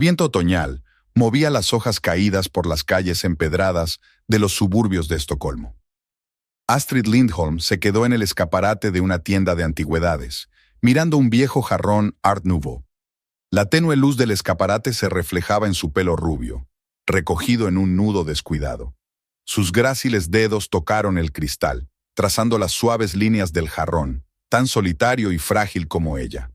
Viento otoñal movía las hojas caídas por las calles empedradas de los suburbios de Estocolmo. Astrid Lindholm se quedó en el escaparate de una tienda de antigüedades, mirando un viejo jarrón Art Nouveau. La tenue luz del escaparate se reflejaba en su pelo rubio, recogido en un nudo descuidado. Sus gráciles dedos tocaron el cristal, trazando las suaves líneas del jarrón, tan solitario y frágil como ella.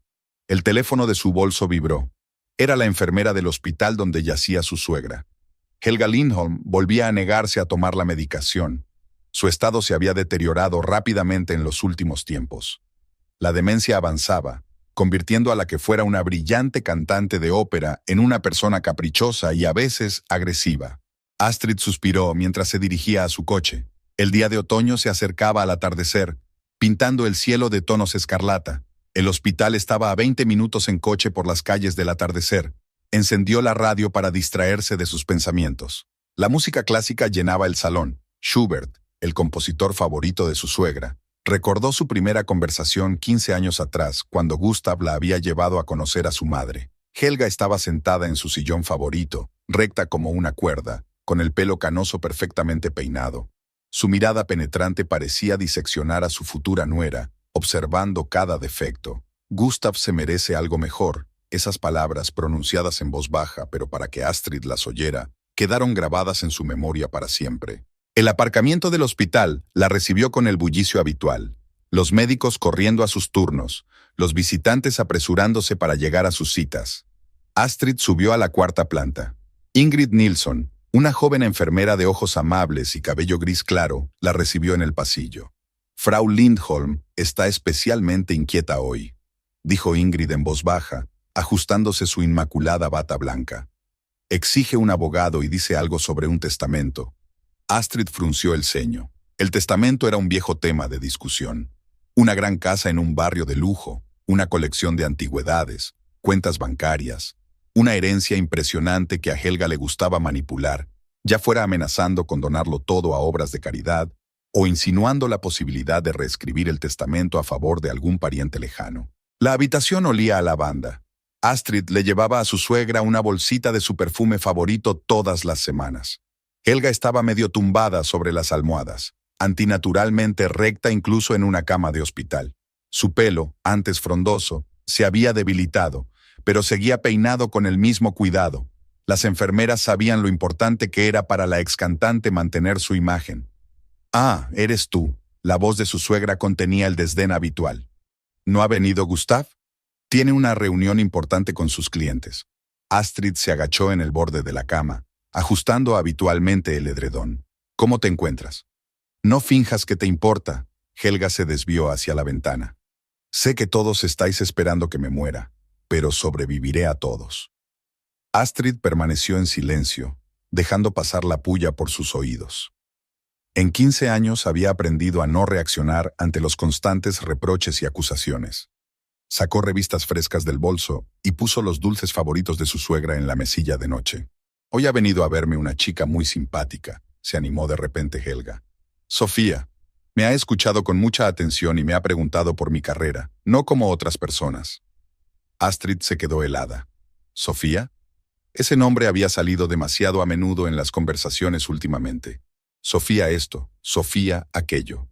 El teléfono de su bolso vibró. Era la enfermera del hospital donde yacía su suegra. Helga Lindholm volvía a negarse a tomar la medicación. Su estado se había deteriorado rápidamente en los últimos tiempos. La demencia avanzaba, convirtiendo a la que fuera una brillante cantante de ópera en una persona caprichosa y a veces agresiva. Astrid suspiró mientras se dirigía a su coche. El día de otoño se acercaba al atardecer, pintando el cielo de tonos escarlata. El hospital estaba a 20 minutos en coche por las calles del atardecer. Encendió la radio para distraerse de sus pensamientos. La música clásica llenaba el salón. Schubert, el compositor favorito de su suegra, recordó su primera conversación 15 años atrás, cuando Gustav la había llevado a conocer a su madre. Helga estaba sentada en su sillón favorito, recta como una cuerda, con el pelo canoso perfectamente peinado. Su mirada penetrante parecía diseccionar a su futura nuera, observando cada defecto. Gustav se merece algo mejor. Esas palabras, pronunciadas en voz baja, pero para que Astrid las oyera, quedaron grabadas en su memoria para siempre. El aparcamiento del hospital la recibió con el bullicio habitual. Los médicos corriendo a sus turnos, los visitantes apresurándose para llegar a sus citas. Astrid subió a la cuarta planta. Ingrid Nilsson, una joven enfermera de ojos amables y cabello gris claro, la recibió en el pasillo. Frau Lindholm está especialmente inquieta hoy, dijo Ingrid en voz baja, ajustándose su inmaculada bata blanca. Exige un abogado y dice algo sobre un testamento. Astrid frunció el ceño. El testamento era un viejo tema de discusión. Una gran casa en un barrio de lujo, una colección de antigüedades, cuentas bancarias, una herencia impresionante que a Helga le gustaba manipular, ya fuera amenazando con donarlo todo a obras de caridad o insinuando la posibilidad de reescribir el testamento a favor de algún pariente lejano. La habitación olía a lavanda. Astrid le llevaba a su suegra una bolsita de su perfume favorito todas las semanas. Helga estaba medio tumbada sobre las almohadas, antinaturalmente recta incluso en una cama de hospital. Su pelo, antes frondoso, se había debilitado, pero seguía peinado con el mismo cuidado. Las enfermeras sabían lo importante que era para la excantante mantener su imagen. «Ah, eres tú». La voz de su suegra contenía el desdén habitual. «¿No ha venido Gustav? Tiene una reunión importante con sus clientes». Astrid se agachó en el borde de la cama, ajustando habitualmente el edredón. «¿Cómo te encuentras?» «No finjas que te importa». Helga se desvió hacia la ventana. «Sé que todos estáis esperando que me muera, pero sobreviviré a todos». Astrid permaneció en silencio, dejando pasar la puya por sus oídos. En 15 años había aprendido a no reaccionar ante los constantes reproches y acusaciones. Sacó revistas frescas del bolso y puso los dulces favoritos de su suegra en la mesilla de noche. «Hoy ha venido a verme una chica muy simpática», se animó de repente Helga. «Sofía. Me ha escuchado con mucha atención y me ha preguntado por mi carrera, no como otras personas». Astrid se quedó helada. ¿Sofía? Ese nombre había salido demasiado a menudo en las conversaciones últimamente. Sofía esto, Sofía aquello.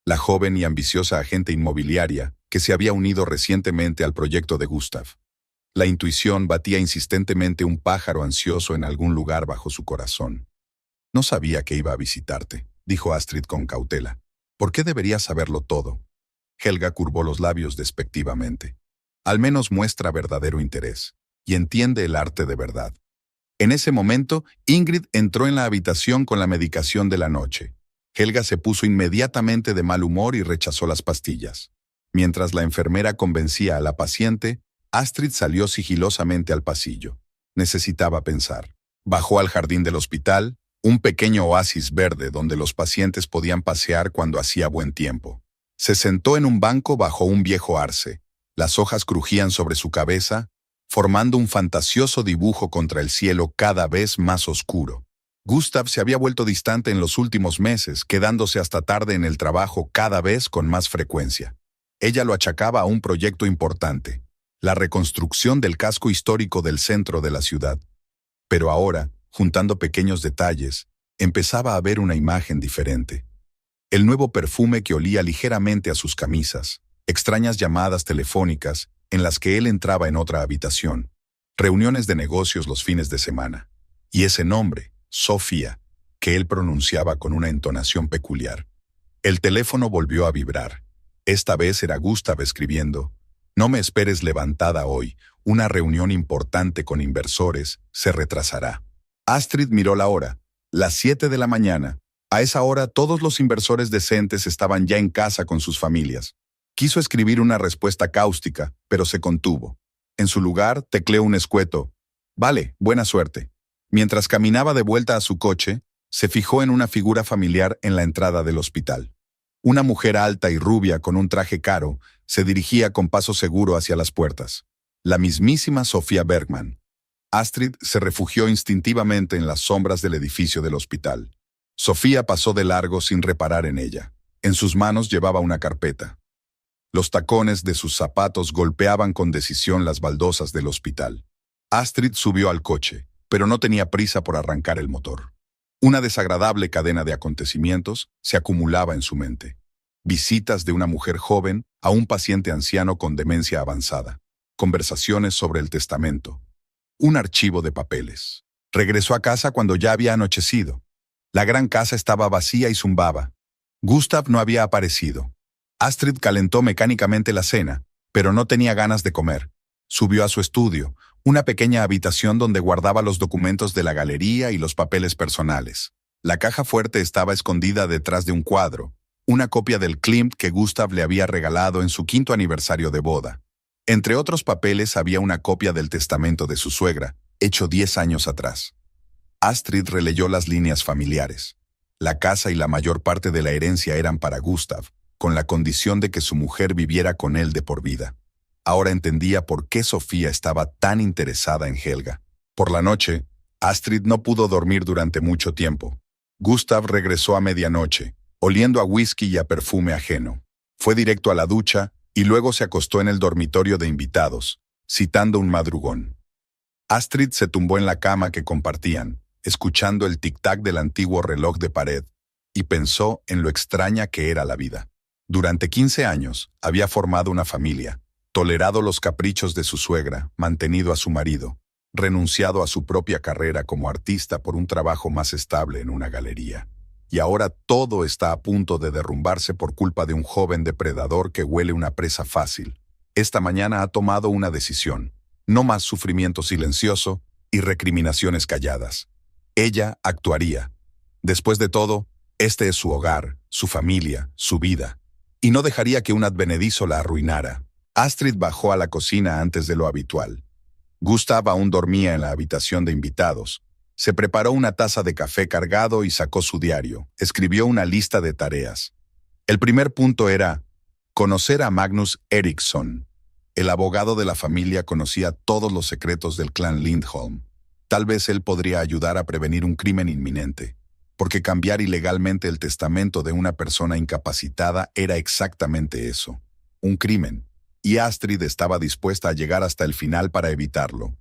La joven y ambiciosa agente inmobiliaria que se había unido recientemente al proyecto de Gustav. La intuición batía insistentemente un pájaro ansioso en algún lugar bajo su corazón. «No sabía que iba a visitarte», dijo Astrid con cautela. «¿Por qué debería saberlo todo?» Helga curvó los labios despectivamente. «Al menos muestra verdadero interés, y entiende el arte de verdad». En ese momento, Ingrid entró en la habitación con la medicación de la noche. Helga se puso inmediatamente de mal humor y rechazó las pastillas. Mientras la enfermera convencía a la paciente, Astrid salió sigilosamente al pasillo. Necesitaba pensar. Bajó al jardín del hospital, un pequeño oasis verde donde los pacientes podían pasear cuando hacía buen tiempo. Se sentó en un banco bajo un viejo arce. Las hojas crujían sobre su cabeza, formando un fantasioso dibujo contra el cielo cada vez más oscuro. Gustav se había vuelto distante en los últimos meses, quedándose hasta tarde en el trabajo cada vez con más frecuencia. Ella lo achacaba a un proyecto importante. la reconstrucción del casco histórico del centro de la ciudad. Pero ahora, juntando pequeños detalles, empezaba a ver una imagen diferente. El nuevo perfume que olía ligeramente a sus camisas, extrañas llamadas telefónicas en las que él entraba en otra habitación, reuniones de negocios los fines de semana, y ese nombre, Sofía, que él pronunciaba con una entonación peculiar. El teléfono volvió a vibrar. Esta vez era Gustav escribiendo: «No me esperes levantada hoy, una reunión importante con inversores se retrasará». Astrid miró la hora, las 7 de la mañana. A esa hora todos los inversores decentes estaban ya en casa con sus familias. Quiso escribir una respuesta cáustica, pero se contuvo. En su lugar, tecleó un escueto: «Vale, buena suerte». Mientras caminaba de vuelta a su coche, se fijó en una figura familiar en la entrada del hospital. Una mujer alta y rubia con un traje caro se dirigía con paso seguro hacia las puertas. La mismísima Sofía Bergman. Astrid se refugió instintivamente en las sombras del edificio del hospital. Sofía pasó de largo sin reparar en ella. En sus manos llevaba una carpeta. Los tacones de sus zapatos golpeaban con decisión las baldosas del hospital. Astrid subió al coche, pero no tenía prisa por arrancar el motor. Una desagradable cadena de acontecimientos se acumulaba en su mente. Visitas de una mujer joven a un paciente anciano con demencia avanzada. Conversaciones sobre el testamento. Un archivo de papeles. Regresó a casa cuando ya había anochecido. La gran casa estaba vacía y zumbaba. Gustav no había aparecido. Astrid calentó mecánicamente la cena, pero no tenía ganas de comer. Subió a su estudio, una pequeña habitación donde guardaba los documentos de la galería y los papeles personales. La caja fuerte estaba escondida detrás de un cuadro, una copia del Klimt que Gustav le había regalado en su 5º aniversario de boda. Entre otros papeles había una copia del testamento de su suegra, hecho 10 años atrás. Astrid releyó las líneas familiares. La casa y la mayor parte de la herencia eran para Gustav, con la condición de que su mujer viviera con él de por vida. Ahora entendía por qué Sofía estaba tan interesada en Helga. Por la noche, Astrid no pudo dormir durante mucho tiempo. Gustav regresó a medianoche, oliendo a whisky y a perfume ajeno. Fue directo a la ducha y luego se acostó en el dormitorio de invitados, citando un madrugón. Astrid se tumbó en la cama que compartían, escuchando el tic-tac del antiguo reloj de pared, y pensó en lo extraña que era la vida. Durante 15 años había formado una familia, tolerado los caprichos de su suegra, mantenido a su marido, renunciado a su propia carrera como artista por un trabajo más estable en una galería. Y ahora todo está a punto de derrumbarse por culpa de un joven depredador que huele una presa fácil. Esta mañana ha tomado una decisión: no más sufrimiento silencioso y recriminaciones calladas. Ella actuaría. Después de todo, este es su hogar, su familia, su vida, y no dejaría que un advenedizo la arruinara. Astrid bajó a la cocina antes de lo habitual. Gustav aún dormía en la habitación de invitados. Se preparó una taza de café cargado y sacó su diario. Escribió una lista de tareas. El primer punto era conocer a Magnus Eriksson. El abogado de la familia conocía todos los secretos del clan Lindholm. Tal vez él podría ayudar a prevenir un crimen inminente, porque cambiar ilegalmente el testamento de una persona incapacitada era exactamente eso, un crimen, y Astrid estaba dispuesta a llegar hasta el final para evitarlo.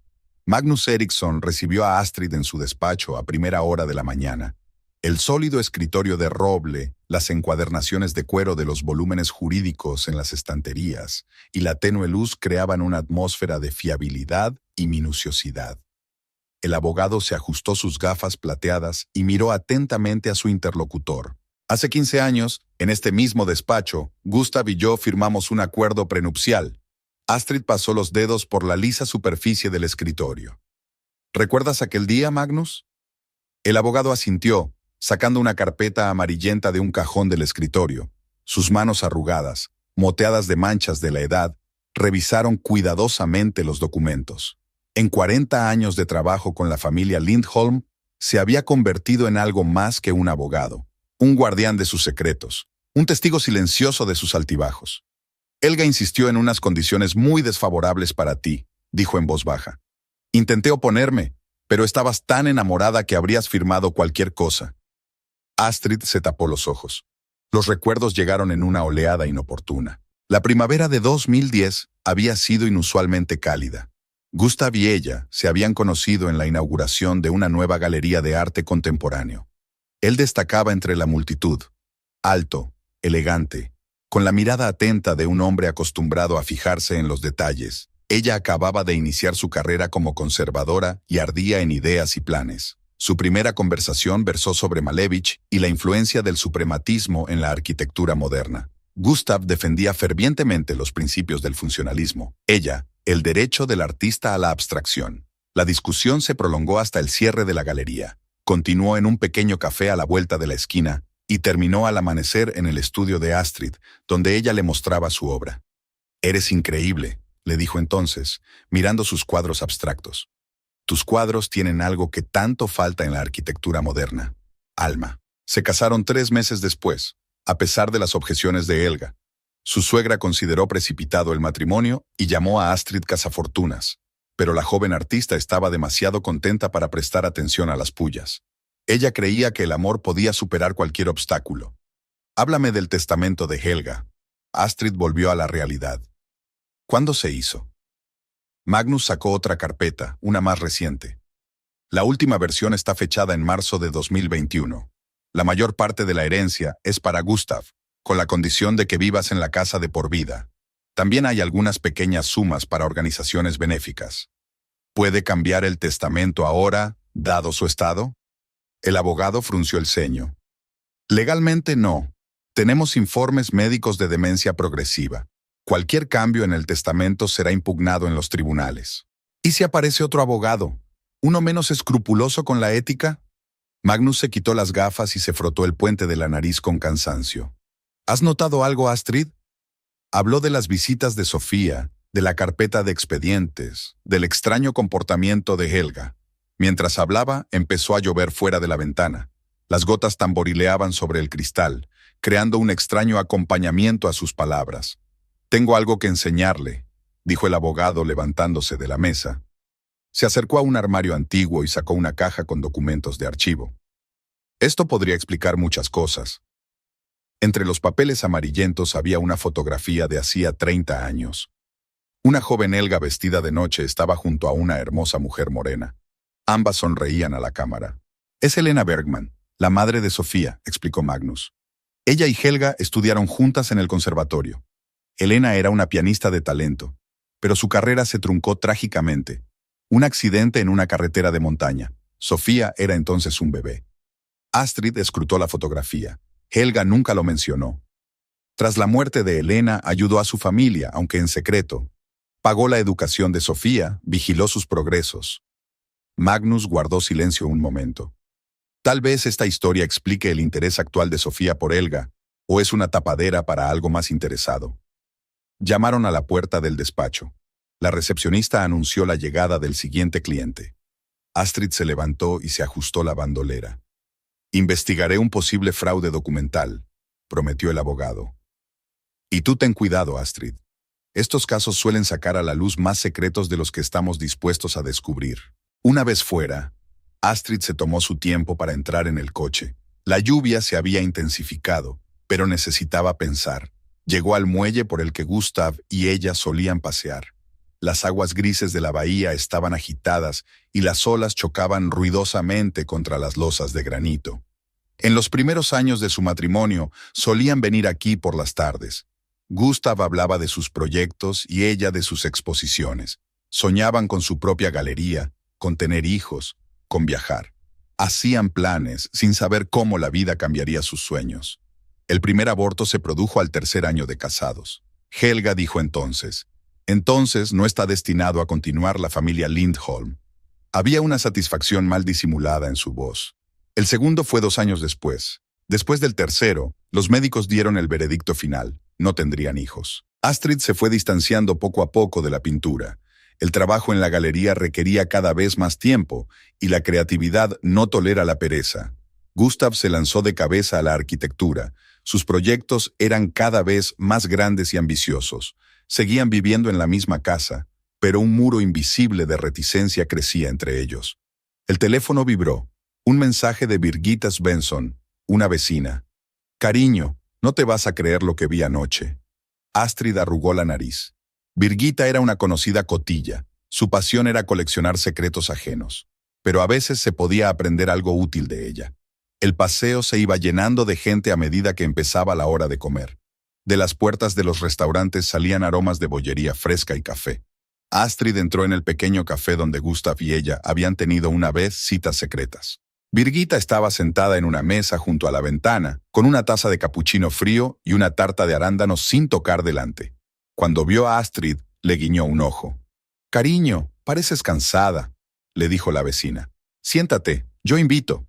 Magnus Eriksson recibió a Astrid en su despacho a primera hora de la mañana. El sólido escritorio de roble, las encuadernaciones de cuero de los volúmenes jurídicos en las estanterías y la tenue luz creaban una atmósfera de fiabilidad y minuciosidad. El abogado se ajustó sus gafas plateadas y miró atentamente a su interlocutor. Hace 15 años, en este mismo despacho, Gustav y yo firmamos un acuerdo prenupcial. Astrid pasó los dedos por la lisa superficie del escritorio. ¿Recuerdas aquel día, Magnus? El abogado asintió, sacando una carpeta amarillenta de un cajón del escritorio. Sus manos arrugadas, moteadas de manchas de la edad, revisaron cuidadosamente los documentos. En 40 años de trabajo con la familia Lindholm, se había convertido en algo más que un abogado, un guardián de sus secretos, un testigo silencioso de sus altibajos. Helga insistió en unas condiciones muy desfavorables para ti, dijo en voz baja. Intenté oponerme, pero estabas tan enamorada que habrías firmado cualquier cosa. Astrid se tapó los ojos. Los recuerdos llegaron en una oleada inoportuna. La primavera de 2010 había sido inusualmente cálida. Gustav y ella se habían conocido en la inauguración de una nueva galería de arte contemporáneo. Él destacaba entre la multitud, alto, elegante, con la mirada atenta de un hombre acostumbrado a fijarse en los detalles. Ella acababa de iniciar su carrera como conservadora y ardía en ideas y planes. Su primera conversación versó sobre Malevich y la influencia del suprematismo en la arquitectura moderna. Gustav defendía fervientemente los principios del funcionalismo. Ella, el derecho del artista a la abstracción. La discusión se prolongó hasta el cierre de la galería. Continuó en un pequeño café a la vuelta de la esquina y terminó al amanecer en el estudio de Astrid, donde ella le mostraba su obra. «Eres increíble», le dijo entonces, mirando sus cuadros abstractos. «Tus cuadros tienen algo que tanto falta en la arquitectura moderna. Alma». Se casaron 3 meses después, a pesar de las objeciones de Helga. Su suegra consideró precipitado el matrimonio y llamó a Astrid cazafortunas, pero la joven artista estaba demasiado contenta para prestar atención a las pullas. Ella creía que el amor podía superar cualquier obstáculo. «Háblame del testamento de Helga». Astrid volvió a la realidad. «¿Cuándo se hizo?» Magnus sacó otra carpeta, una más reciente. La última versión está fechada en marzo de 2021. La mayor parte de la herencia es para Gustav, con la condición de que vivas en la casa de por vida. También hay algunas pequeñas sumas para organizaciones benéficas. ¿Puede cambiar el testamento ahora, dado su estado? El abogado frunció el ceño. Legalmente no. Tenemos informes médicos de demencia progresiva. Cualquier cambio en el testamento será impugnado en los tribunales. ¿Y si aparece otro abogado? ¿Uno menos escrupuloso con la ética? Magnus se quitó las gafas y se frotó el puente de la nariz con cansancio. ¿Has notado algo, Astrid? Habló de las visitas de Sofía, de la carpeta de expedientes, del extraño comportamiento de Helga. Mientras hablaba, empezó a llover fuera de la ventana. Las gotas tamborileaban sobre el cristal, creando un extraño acompañamiento a sus palabras. «Tengo algo que enseñarle», dijo el abogado levantándose de la mesa. Se acercó a un armario antiguo y sacó una caja con documentos de archivo. Esto podría explicar muchas cosas. Entre los papeles amarillentos había una fotografía de hacía 30 años. Una joven Helga vestida de noche estaba junto a una hermosa mujer morena. Ambas sonreían a la cámara. «Es Helena Bergman, la madre de Sofía», explicó Magnus. «Ella y Helga estudiaron juntas en el conservatorio. Helena era una pianista de talento, pero su carrera se truncó trágicamente. Un accidente en una carretera de montaña. Sofía era entonces un bebé». Astrid escrutó la fotografía. Helga nunca lo mencionó. Tras la muerte de Helena, ayudó a su familia, aunque en secreto. Pagó la educación de Sofía, vigiló sus progresos. Magnus guardó silencio un momento. Tal vez esta historia explique el interés actual de Sofía por Helga, o es una tapadera para algo más interesado. Llamaron a la puerta del despacho. La recepcionista anunció la llegada del siguiente cliente. Astrid se levantó y se ajustó la bandolera. «Investigaré un posible fraude documental», prometió el abogado. «Y tú ten cuidado, Astrid. Estos casos suelen sacar a la luz más secretos de los que estamos dispuestos a descubrir». Una vez fuera, Astrid se tomó su tiempo para entrar en el coche. La lluvia se había intensificado, pero necesitaba pensar. Llegó al muelle por el que Gustav y ella solían pasear. Las aguas grises de la bahía estaban agitadas y las olas chocaban ruidosamente contra las losas de granito. En los primeros años de su matrimonio, solían venir aquí por las tardes. Gustav hablaba de sus proyectos y ella de sus exposiciones. Soñaban con su propia galería, con tener hijos, con viajar. Hacían planes sin saber cómo la vida cambiaría sus sueños. El primer aborto se produjo al 3er año de casados. Helga dijo entonces no está destinado a continuar la familia Lindholm. Había una satisfacción mal disimulada en su voz. El segundo fue 2 años después. Después del tercero, los médicos dieron el veredicto final. No tendrían hijos. Astrid se fue distanciando poco a poco de la pintura. El trabajo en la galería requería cada vez más tiempo y la creatividad no tolera la pereza. Gustav se lanzó de cabeza a la arquitectura. Sus proyectos eran cada vez más grandes y ambiciosos. Seguían viviendo en la misma casa, pero un muro invisible de reticencia crecía entre ellos. El teléfono vibró. Un mensaje de Birgitta Svensson, una vecina. «Cariño, no te vas a creer lo que vi anoche». Astrid arrugó la nariz. Birgitta era una conocida cotilla. Su pasión era coleccionar secretos ajenos. Pero a veces se podía aprender algo útil de ella. El paseo se iba llenando de gente a medida que empezaba la hora de comer. De las puertas de los restaurantes salían aromas de bollería fresca y café. Astrid entró en el pequeño café donde Gustav y ella habían tenido una vez citas secretas. Birgitta estaba sentada en una mesa junto a la ventana, con una taza de capuchino frío y una tarta de arándanos sin tocar delante. Cuando vio a Astrid, le guiñó un ojo. «Cariño, pareces cansada», le dijo la vecina. «Siéntate, yo invito».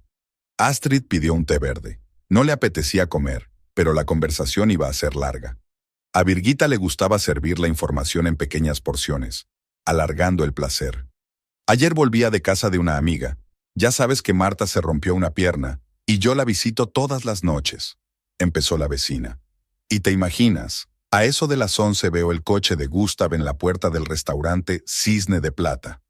Astrid pidió un té verde. No le apetecía comer, pero la conversación iba a ser larga. A Birgitta le gustaba servir la información en pequeñas porciones, alargando el placer. «Ayer volvía de casa de una amiga. Ya sabes que Marta se rompió una pierna, y yo la visito todas las noches», empezó la vecina. «Y te imaginas, a eso de las 11 veo el coche de Gustav en la puerta del restaurante Cisne de Plata».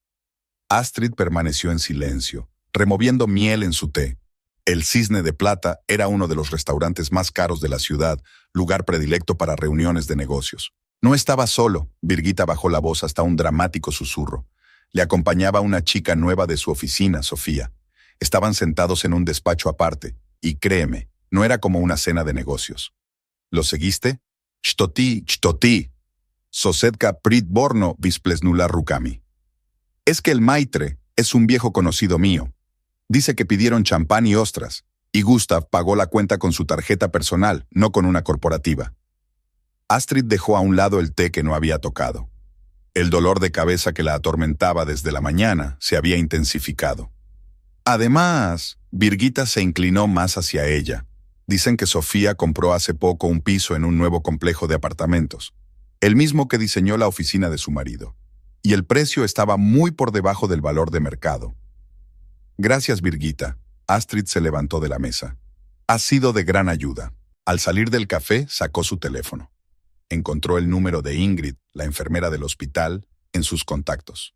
Astrid permaneció en silencio, removiendo miel en su té. El Cisne de Plata era uno de los restaurantes más caros de la ciudad, lugar predilecto para reuniones de negocios. No estaba solo, Birgitta bajó la voz hasta un dramático susurro. Le acompañaba una chica nueva de su oficina, Sofía. Estaban sentados en un despacho aparte, y créeme, no era como una cena de negocios. ¿Lo seguiste? Chtoti, Sosetka Pritborno Visplesnula Rukami. Es que el maitre es un viejo conocido mío. Dice que pidieron champán y ostras, y Gustav pagó la cuenta con su tarjeta personal, no con una corporativa. Astrid dejó a un lado el té que no había tocado. El dolor de cabeza que la atormentaba desde la mañana se había intensificado. Además, Birgitta se inclinó más hacia ella. Dicen que Sofía compró hace poco un piso en un nuevo complejo de apartamentos, el mismo que diseñó la oficina de su marido, y el precio estaba muy por debajo del valor de mercado. Gracias, Birgitta. Astrid se levantó de la mesa. Ha sido de gran ayuda. Al salir del café, sacó su teléfono. Encontró el número de Ingrid, la enfermera del hospital, en sus contactos.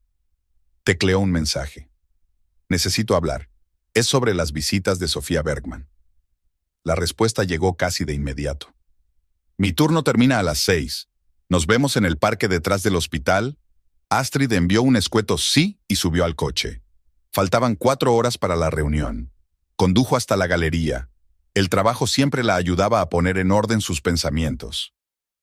Tecleó un mensaje. Necesito hablar. Es sobre las visitas de Sofía Bergman. La respuesta llegó casi de inmediato. Mi turno termina a las 6. ¿Nos vemos en el parque detrás del hospital? Astrid envió un escueto sí y subió al coche. Faltaban 4 horas para la reunión. Condujo hasta la galería. El trabajo siempre la ayudaba a poner en orden sus pensamientos.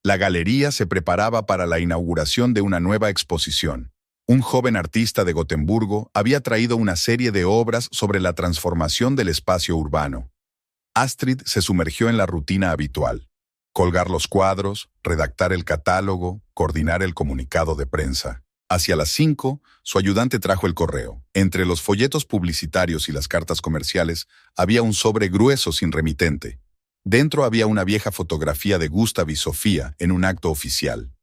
La galería se preparaba para la inauguración de una nueva exposición. Un joven artista de Gotemburgo había traído una serie de obras sobre la transformación del espacio urbano. Astrid se sumergió en la rutina habitual. Colgar los cuadros, redactar el catálogo, coordinar el comunicado de prensa. Hacia las 5, su ayudante trajo el correo. Entre los folletos publicitarios y las cartas comerciales había un sobre grueso sin remitente. Dentro había una vieja fotografía de Gustav y Sofía en un acto oficial.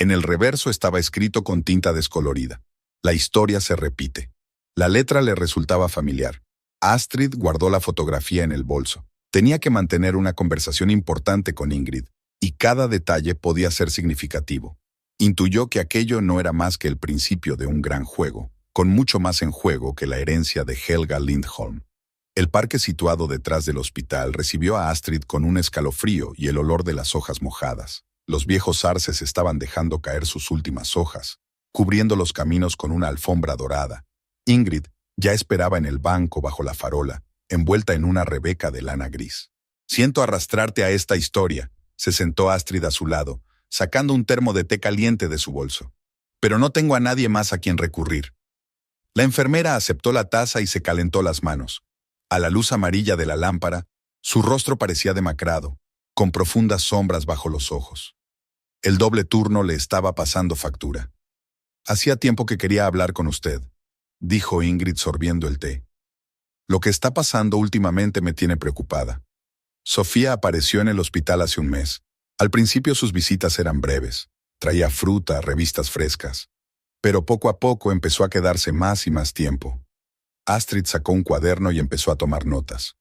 En el reverso estaba escrito con tinta descolorida. La historia se repite. La letra le resultaba familiar. Astrid guardó la fotografía en el bolso. Tenía que mantener una conversación importante con Ingrid, y cada detalle podía ser significativo. Intuyó que aquello no era más que el principio de un gran juego, con mucho más en juego que la herencia de Helga Lindholm. El parque situado detrás del hospital recibió a Astrid con un escalofrío y el olor de las hojas mojadas. Los viejos arces estaban dejando caer sus últimas hojas, cubriendo los caminos con una alfombra dorada. Ingrid ya esperaba en el banco bajo la farola, envuelta en una rebeca de lana gris. «Siento arrastrarte a esta historia», se sentó Astrid a su lado, sacando un termo de té caliente de su bolso. «Pero no tengo a nadie más a quien recurrir». La enfermera aceptó la taza y se calentó las manos. A la luz amarilla de la lámpara, su rostro parecía demacrado, con profundas sombras bajo los ojos. El doble turno le estaba pasando factura. «Hacía tiempo que quería hablar con usted», dijo Ingrid sorbiendo el té. «Lo que está pasando últimamente me tiene preocupada. Sofía apareció en el hospital hace un mes. Al principio sus visitas eran breves. Traía fruta, revistas frescas. Pero poco a poco empezó a quedarse más y más tiempo». Astrid sacó un cuaderno y empezó a tomar notas.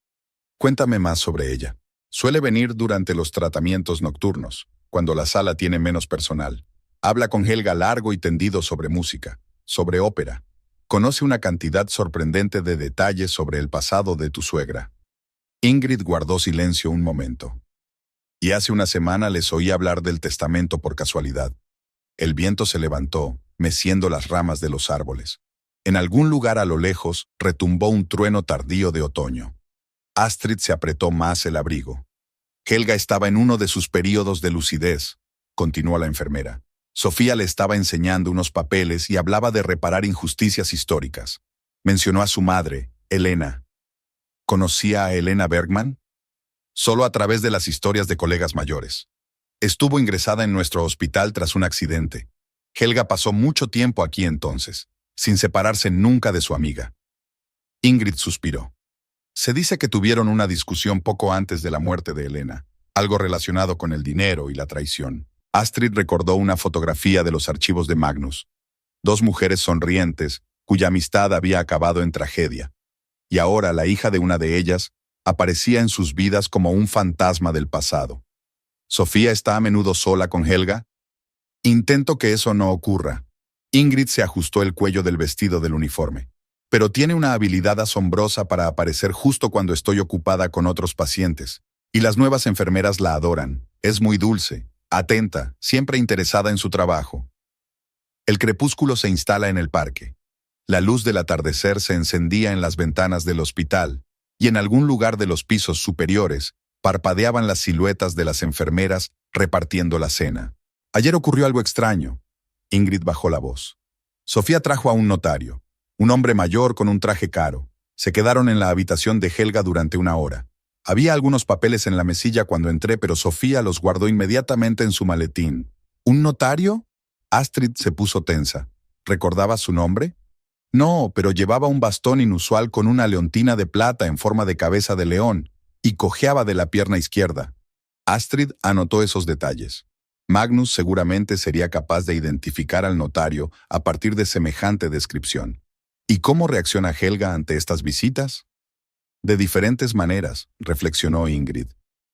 «Cuéntame más sobre ella. Suele venir durante los tratamientos nocturnos, cuando la sala tiene menos personal. Habla con Helga largo y tendido sobre música, sobre ópera. Conoce una cantidad sorprendente de detalles sobre el pasado de tu suegra». Ingrid guardó silencio un momento. Y hace una semana les oí hablar del testamento por casualidad. El viento se levantó, meciendo las ramas de los árboles. En algún lugar a lo lejos retumbó un trueno tardío de otoño. Astrid se apretó más el abrigo. Helga estaba en uno de sus períodos de lucidez, continuó la enfermera. Sofía le estaba enseñando unos papeles y hablaba de reparar injusticias históricas. Mencionó a su madre, Elena. ¿Conocía a Elena Bergman? Solo a través de las historias de colegas mayores. Estuvo ingresada en nuestro hospital tras un accidente. Helga pasó mucho tiempo aquí entonces, sin separarse nunca de su amiga. Ingrid suspiró. Se dice que tuvieron una discusión poco antes de la muerte de Elena, algo relacionado con el dinero y la traición. Astrid recordó una fotografía de los archivos de Magnus. Dos mujeres sonrientes, cuya amistad había acabado en tragedia. Y ahora la hija de una de ellas aparecía en sus vidas como un fantasma del pasado. ¿Sofía está a menudo sola con Helga? Intento que eso no ocurra. Ingrid se ajustó el cuello del vestido del uniforme. Pero tiene una habilidad asombrosa para aparecer justo cuando estoy ocupada con otros pacientes. Y las nuevas enfermeras la adoran. Es muy dulce, atenta, siempre interesada en su trabajo. El crepúsculo se instala en el parque. La luz del atardecer se encendía en las ventanas del hospital, y en algún lugar de los pisos superiores parpadeaban las siluetas de las enfermeras repartiendo la cena. Ayer ocurrió algo extraño. Ingrid bajó la voz. Sofía trajo a un notario, un hombre mayor con un traje caro. Se quedaron en la habitación de Helga durante una hora. Había algunos papeles en la mesilla cuando entré, pero Sofía los guardó inmediatamente en su maletín. ¿Un notario? Astrid se puso tensa. ¿Recordaba su nombre? No, pero llevaba un bastón inusual con una leontina de plata en forma de cabeza de león y cojeaba de la pierna izquierda. Astrid anotó esos detalles. Magnus seguramente sería capaz de identificar al notario a partir de semejante descripción. ¿Y cómo reacciona Helga ante estas visitas? De diferentes maneras, reflexionó Ingrid.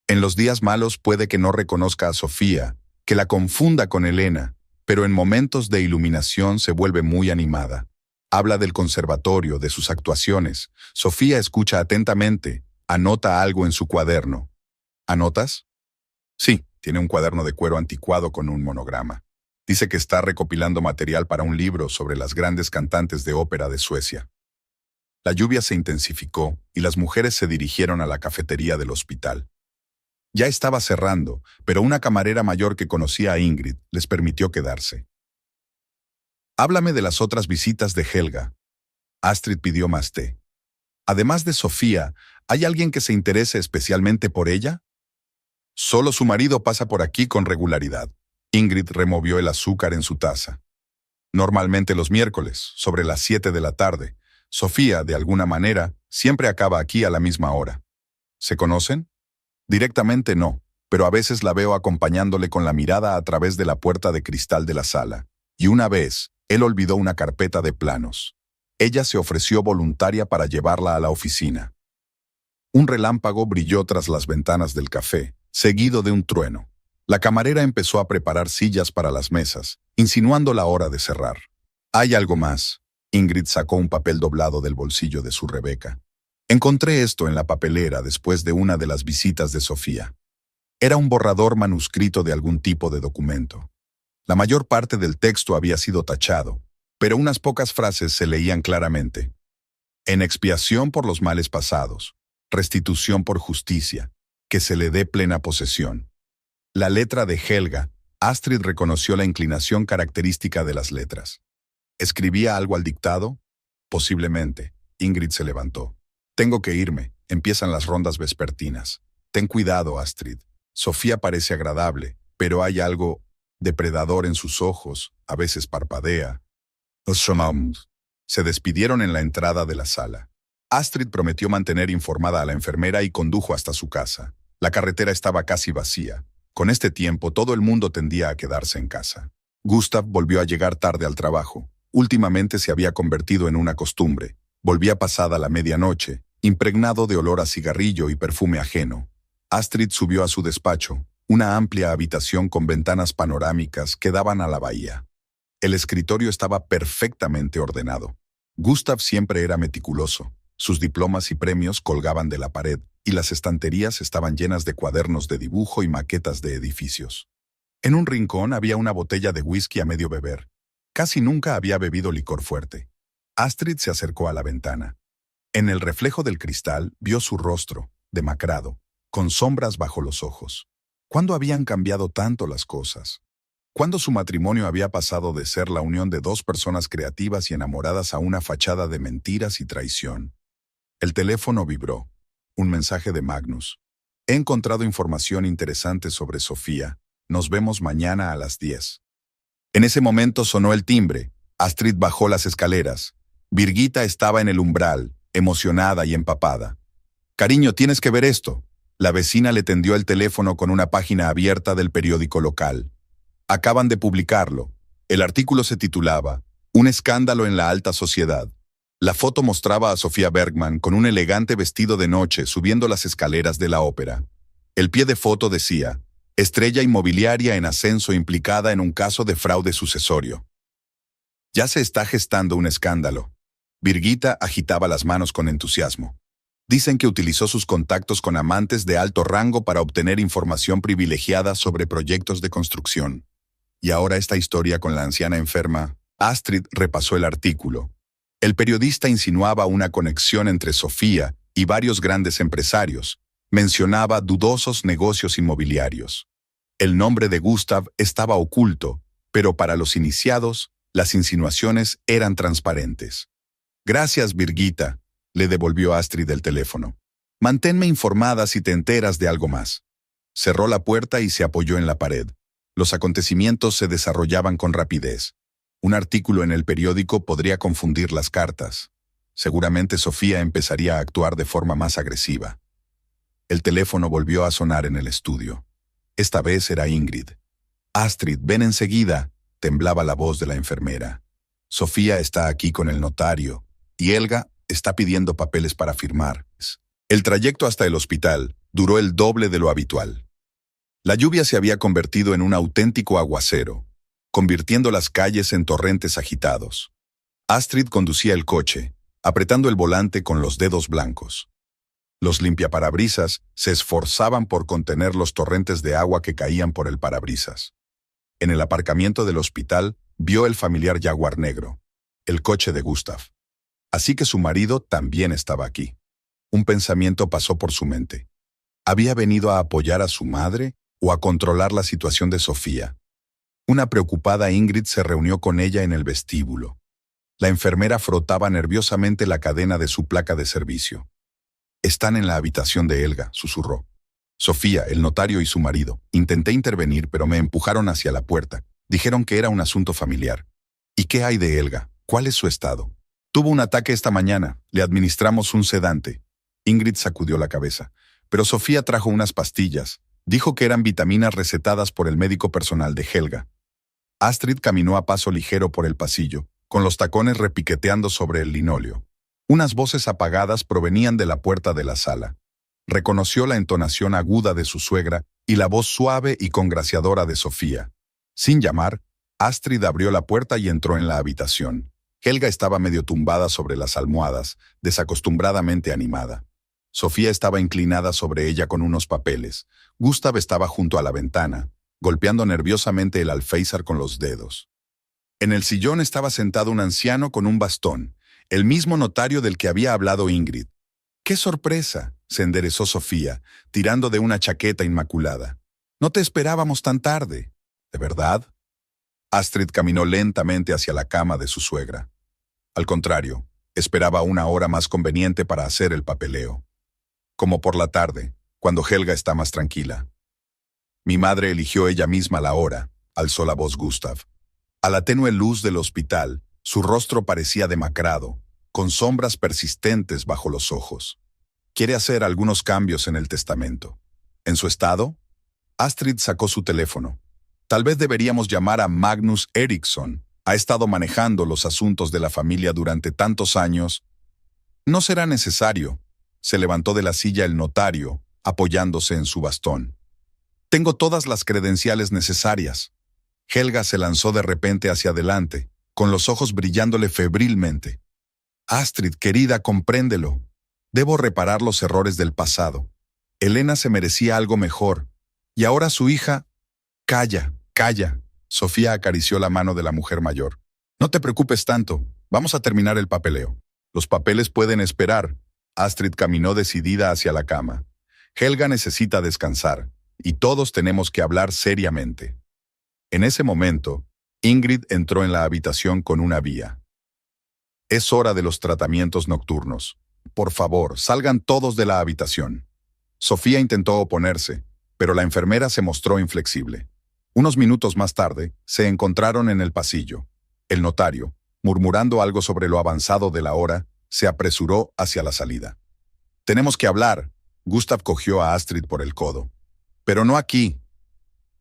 En los días malos puede que no reconozca a Sofía, que la confunda con Elena, pero en momentos de iluminación se vuelve muy animada. Habla del conservatorio, de sus actuaciones. Sofía escucha atentamente, anota algo en su cuaderno. ¿Anotas? Sí, tiene un cuaderno de cuero anticuado con un monograma. Dice que está recopilando material para un libro sobre las grandes cantantes de ópera de Suecia. La lluvia se intensificó y las mujeres se dirigieron a la cafetería del hospital. Ya estaba cerrando, pero una camarera mayor que conocía a Ingrid les permitió quedarse. Háblame de las otras visitas de Helga. Astrid pidió más té. Además de Sofía, ¿hay alguien que se interese especialmente por ella? Solo su marido pasa por aquí con regularidad. Ingrid removió el azúcar en su taza. Normalmente los miércoles, sobre las 7 de la tarde. Sofía, de alguna manera, siempre acaba aquí a la misma hora. ¿Se conocen? Directamente no, pero a veces la veo acompañándole con la mirada a través de la puerta de cristal de la sala. Y una vez, él olvidó una carpeta de planos. Ella se ofreció voluntaria para llevarla a la oficina. Un relámpago brilló tras las ventanas del café, seguido de un trueno. La camarera empezó a preparar sillas para las mesas, insinuando la hora de cerrar. «Hay algo más». Ingrid sacó un papel doblado del bolsillo de su Rebeca. Encontré esto en la papelera después de una de las visitas de Sofía. Era un borrador manuscrito de algún tipo de documento. La mayor parte del texto había sido tachado, pero unas pocas frases se leían claramente. En expiación por los males pasados, restitución por justicia, que se le dé plena posesión. La letra de Helga, Astrid reconoció la inclinación característica de las letras. ¿Escribía algo al dictado? Posiblemente. Ingrid se levantó. Tengo que irme, empiezan las rondas vespertinas. Ten cuidado, Astrid. Sofía parece agradable, pero hay algo depredador en sus ojos, a veces parpadea. Se despidieron en la entrada de la sala. Astrid prometió mantener informada a la enfermera y condujo hasta su casa. La carretera estaba casi vacía. Con este tiempo todo el mundo tendía a quedarse en casa. Gustav volvió a llegar tarde al trabajo. Últimamente se había convertido en una costumbre. Volvía pasada la medianoche, impregnado de olor a cigarrillo y perfume ajeno. Astrid subió a su despacho, una amplia habitación con ventanas panorámicas que daban a la bahía. El escritorio estaba perfectamente ordenado. Gustav siempre era meticuloso. Sus diplomas y premios colgaban de la pared, y las estanterías estaban llenas de cuadernos de dibujo y maquetas de edificios. En un rincón había una botella de whisky a medio beber. Casi nunca había bebido licor fuerte. Astrid se acercó a la ventana. En el reflejo del cristal vio su rostro, demacrado, con sombras bajo los ojos. ¿Cuándo habían cambiado tanto las cosas? ¿Cuándo su matrimonio había pasado de ser la unión de dos personas creativas y enamoradas a una fachada de mentiras y traición? El teléfono vibró. Un mensaje de Magnus. He encontrado información interesante sobre Sofía. Nos vemos mañana a las 10. En ese momento sonó el timbre. Astrid bajó las escaleras. Birgitta estaba en el umbral, emocionada y empapada. «Cariño, tienes que ver esto». La vecina le tendió el teléfono con una página abierta del periódico local. Acaban de publicarlo. El artículo se titulaba «Un escándalo en la alta sociedad». La foto mostraba a Sofía Bergman con un elegante vestido de noche subiendo las escaleras de la ópera. El pie de foto decía «Estrella inmobiliaria en ascenso implicada en un caso de fraude sucesorio». Ya se está gestando un escándalo. Birgitta agitaba las manos con entusiasmo. Dicen que utilizó sus contactos con amantes de alto rango para obtener información privilegiada sobre proyectos de construcción. Y ahora esta historia con la anciana enferma. Astrid repasó el artículo. El periodista insinuaba una conexión entre Sofía y varios grandes empresarios. Mencionaba dudosos negocios inmobiliarios. El nombre de Gustav estaba oculto, pero para los iniciados, las insinuaciones eran transparentes. «Gracias, Birgitta», le devolvió Astrid el teléfono. «Manténme informada si te enteras de algo más». Cerró la puerta y se apoyó en la pared. Los acontecimientos se desarrollaban con rapidez. Un artículo en el periódico podría confundir las cartas. Seguramente Sofía empezaría a actuar de forma más agresiva. El teléfono volvió a sonar en el estudio. Esta vez era Ingrid. «Astrid, ven enseguida», temblaba la voz de la enfermera. «Sofía está aquí con el notario, y Helga está pidiendo papeles para firmar». El trayecto hasta el hospital duró el doble de lo habitual. La lluvia se había convertido en un auténtico aguacero, convirtiendo las calles en torrentes agitados. Astrid conducía el coche, apretando el volante con los dedos blancos. Los limpiaparabrisas se esforzaban por contener los torrentes de agua que caían por el parabrisas. En el aparcamiento del hospital vio el familiar Jaguar negro, el coche de Gustav. Así que su marido también estaba aquí. Un pensamiento pasó por su mente. ¿Había venido a apoyar a su madre o a controlar la situación de Sofía? Una preocupada Ingrid se reunió con ella en el vestíbulo. La enfermera frotaba nerviosamente la cadena de su placa de servicio. «Están en la habitación de Helga», susurró. «Sofía, el notario y su marido. Intenté intervenir, pero me empujaron hacia la puerta. Dijeron que era un asunto familiar». «¿Y qué hay de Helga? ¿Cuál es su estado?» «Tuvo un ataque esta mañana. Le administramos un sedante». Ingrid sacudió la cabeza. «Pero Sofía trajo unas pastillas. Dijo que eran vitaminas recetadas por el médico personal de Helga». Astrid caminó a paso ligero por el pasillo, con los tacones repiqueteando sobre el linóleo. Unas voces apagadas provenían de la puerta de la sala. Reconoció la entonación aguda de su suegra y la voz suave y congraciadora de Sofía. Sin llamar, Astrid abrió la puerta y entró en la habitación. Helga estaba medio tumbada sobre las almohadas, desacostumbradamente animada. Sofía estaba inclinada sobre ella con unos papeles. Gustav estaba junto a la ventana, golpeando nerviosamente el alféizar con los dedos. En el sillón estaba sentado un anciano con un bastón, el mismo notario del que había hablado Ingrid. ¡Qué sorpresa!, se enderezó Sofía, tirando de una chaqueta inmaculada. «No te esperábamos tan tarde». «¿De verdad?» Astrid caminó lentamente hacia la cama de su suegra. Al contrario, esperaba una hora más conveniente para hacer el papeleo. Como por la tarde, cuando Helga está más tranquila. «Mi madre eligió ella misma la hora», alzó la voz Gustav. A la tenue luz del hospital, su rostro parecía demacrado, con sombras persistentes bajo los ojos. «Quiere hacer algunos cambios en el testamento». «¿En su estado?» Astrid sacó su teléfono. «Tal vez deberíamos llamar a Magnus Eriksson. Ha estado manejando los asuntos de la familia durante tantos años». «No será necesario». Se levantó de la silla el notario, apoyándose en su bastón. «Tengo todas las credenciales necesarias». Helga se lanzó de repente hacia adelante, con los ojos brillándole febrilmente. «Astrid, querida, compréndelo. Debo reparar los errores del pasado. Elena se merecía algo mejor. Y ahora su hija... Calla, calla. Sofía acarició la mano de la mujer mayor. No te preocupes tanto. Vamos a terminar el papeleo. Los papeles pueden esperar. Astrid caminó decidida hacia la cama. Helga necesita descansar, y todos tenemos que hablar seriamente. En ese momento, Ingrid entró en la habitación con una vía. Es hora de los tratamientos nocturnos. Por favor, salgan todos de la habitación. Sofía intentó oponerse, pero la enfermera se mostró inflexible. Unos minutos más tarde, se encontraron en el pasillo. El notario, murmurando algo sobre lo avanzado de la hora, se apresuró hacia la salida. «Tenemos que hablar». Gustav cogió a Astrid por el codo. «Pero no aquí».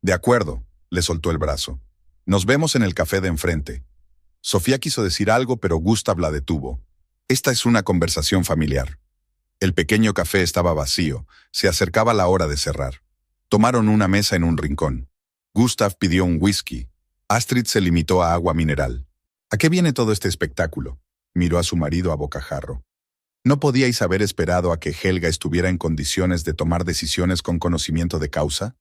«De acuerdo», le soltó el brazo. «Nos vemos en el café de enfrente». Sofía quiso decir algo, pero Gustav la detuvo. «Esta es una conversación familiar». El pequeño café estaba vacío. Se acercaba la hora de cerrar. Tomaron una mesa en un rincón. Gustav pidió un whisky. Astrid se limitó a agua mineral. «¿A qué viene todo este espectáculo?», miró a su marido a bocajarro. ¿No podíais haber esperado a que Helga estuviera en condiciones de tomar decisiones con conocimiento de causa?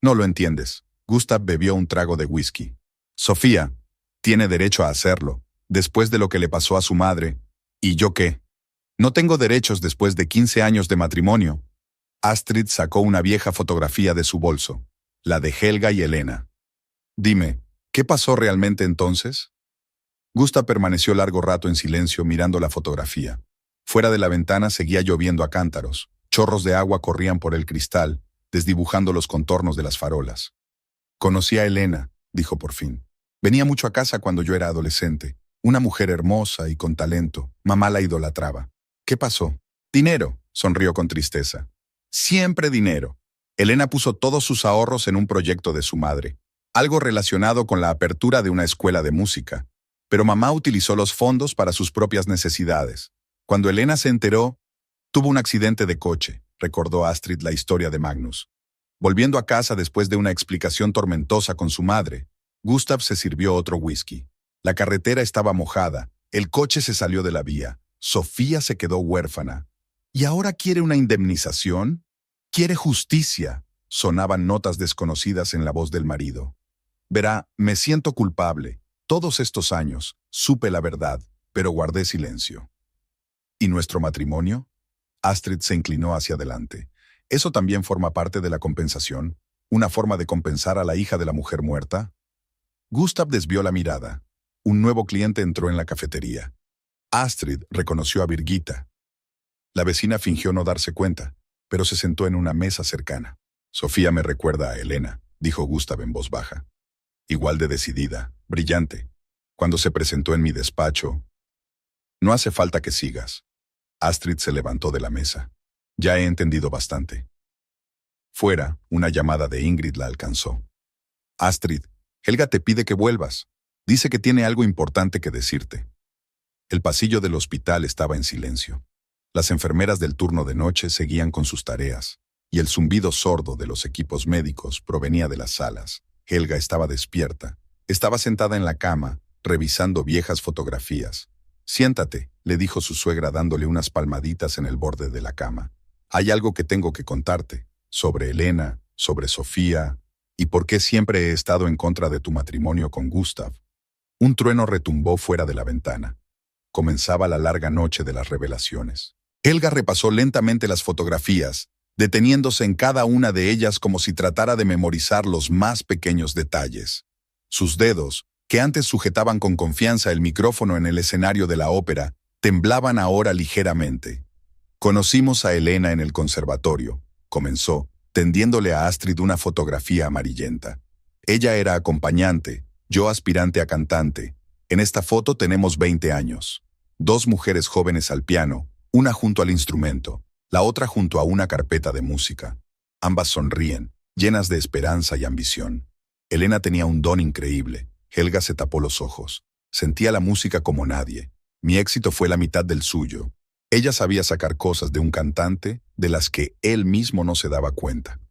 No lo entiendes. Gustav bebió un trago de whisky. Sofía tiene derecho a hacerlo, después de lo que le pasó a su madre. ¿Y yo qué? No tengo derechos después de 15 años de matrimonio. Astrid sacó una vieja fotografía de su bolso, la de Helga y Elena. Dime, ¿qué pasó realmente entonces? Gustav permaneció largo rato en silencio mirando la fotografía. Fuera de la ventana seguía lloviendo a cántaros. Chorros de agua corrían por el cristal, desdibujando los contornos de las farolas. «Conocí a Elena», dijo por fin. «Venía mucho a casa cuando yo era adolescente. Una mujer hermosa y con talento. Mamá la idolatraba». «¿Qué pasó?» «Dinero», sonrió con tristeza. «Siempre dinero». Elena puso todos sus ahorros en un proyecto de su madre, algo relacionado con la apertura de una escuela de música. Pero mamá utilizó los fondos para sus propias necesidades. Cuando Elena se enteró, tuvo un accidente de coche, recordó Astrid la historia de Magnus. Volviendo a casa después de una explicación tormentosa con su madre, Gustav se sirvió otro whisky. La carretera estaba mojada, el coche se salió de la vía, Sofía se quedó huérfana. ¿Y ahora quiere una indemnización? ¿Quiere justicia? Sonaban notas desconocidas en la voz del marido. Verá, me siento culpable. Todos estos años, supe la verdad, pero guardé silencio. ¿Y nuestro matrimonio? Astrid se inclinó hacia adelante. ¿Eso también forma parte de la compensación? ¿Una forma de compensar a la hija de la mujer muerta? Gustav desvió la mirada. Un nuevo cliente entró en la cafetería. Astrid reconoció a Birgitta. La vecina fingió no darse cuenta, pero se sentó en una mesa cercana. Sofía me recuerda a Elena, dijo Gustav en voz baja. Igual de decidida, brillante. Cuando se presentó en mi despacho... No hace falta que sigas. Astrid se levantó de la mesa. Ya he entendido bastante. Fuera, una llamada de Ingrid la alcanzó. Astrid, Helga te pide que vuelvas. Dice que tiene algo importante que decirte. El pasillo del hospital estaba en silencio. Las enfermeras del turno de noche seguían con sus tareas, y el zumbido sordo de los equipos médicos provenía de las salas. Helga estaba despierta. Estaba sentada en la cama, revisando viejas fotografías. «Siéntate», le dijo su suegra dándole unas palmaditas en el borde de la cama. «Hay algo que tengo que contarte, sobre Elena, sobre Sofía, y por qué siempre he estado en contra de tu matrimonio con Gustav». Un trueno retumbó fuera de la ventana. Comenzaba la larga noche de las revelaciones. Helga repasó lentamente las fotografías, deteniéndose en cada una de ellas como si tratara de memorizar los más pequeños detalles. Sus dedos, que antes sujetaban con confianza el micrófono en el escenario de la ópera, temblaban ahora ligeramente. «Conocimos a Elena en el conservatorio», comenzó, tendiéndole a Astrid una fotografía amarillenta. «Ella era acompañante, yo aspirante a cantante. En esta foto tenemos 20 años. 2 mujeres jóvenes al piano, una junto al instrumento, la otra junto a una carpeta de música. Ambas sonríen, llenas de esperanza y ambición. Elena tenía un don increíble. Helga se tapó los ojos. Sentía la música como nadie. Mi éxito fue la mitad del suyo. Ella sabía sacar cosas de un cantante de las que él mismo no se daba cuenta».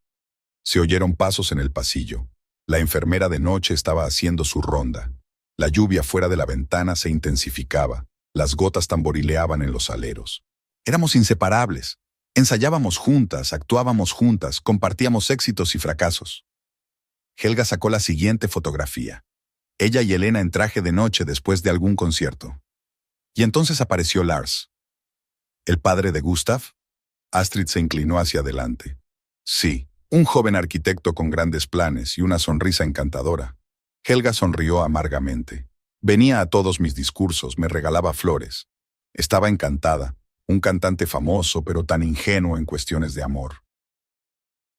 Se oyeron pasos en el pasillo. La enfermera de noche estaba haciendo su ronda. La lluvia fuera de la ventana se intensificaba. Las gotas tamborileaban en los aleros. «Éramos inseparables», Ensayábamos juntas, actuábamos juntas, compartíamos éxitos y fracasos. Helga sacó la siguiente fotografía. Ella y Elena en traje de noche después de algún concierto. Y entonces apareció Lars. ¿El padre de Gustav? Astrid se inclinó hacia adelante. Sí, un joven arquitecto con grandes planes y una sonrisa encantadora. Helga sonrió amargamente. Venía a todos mis discursos, me regalaba flores. Estaba encantada. Un cantante famoso, pero tan ingenuo en cuestiones de amor.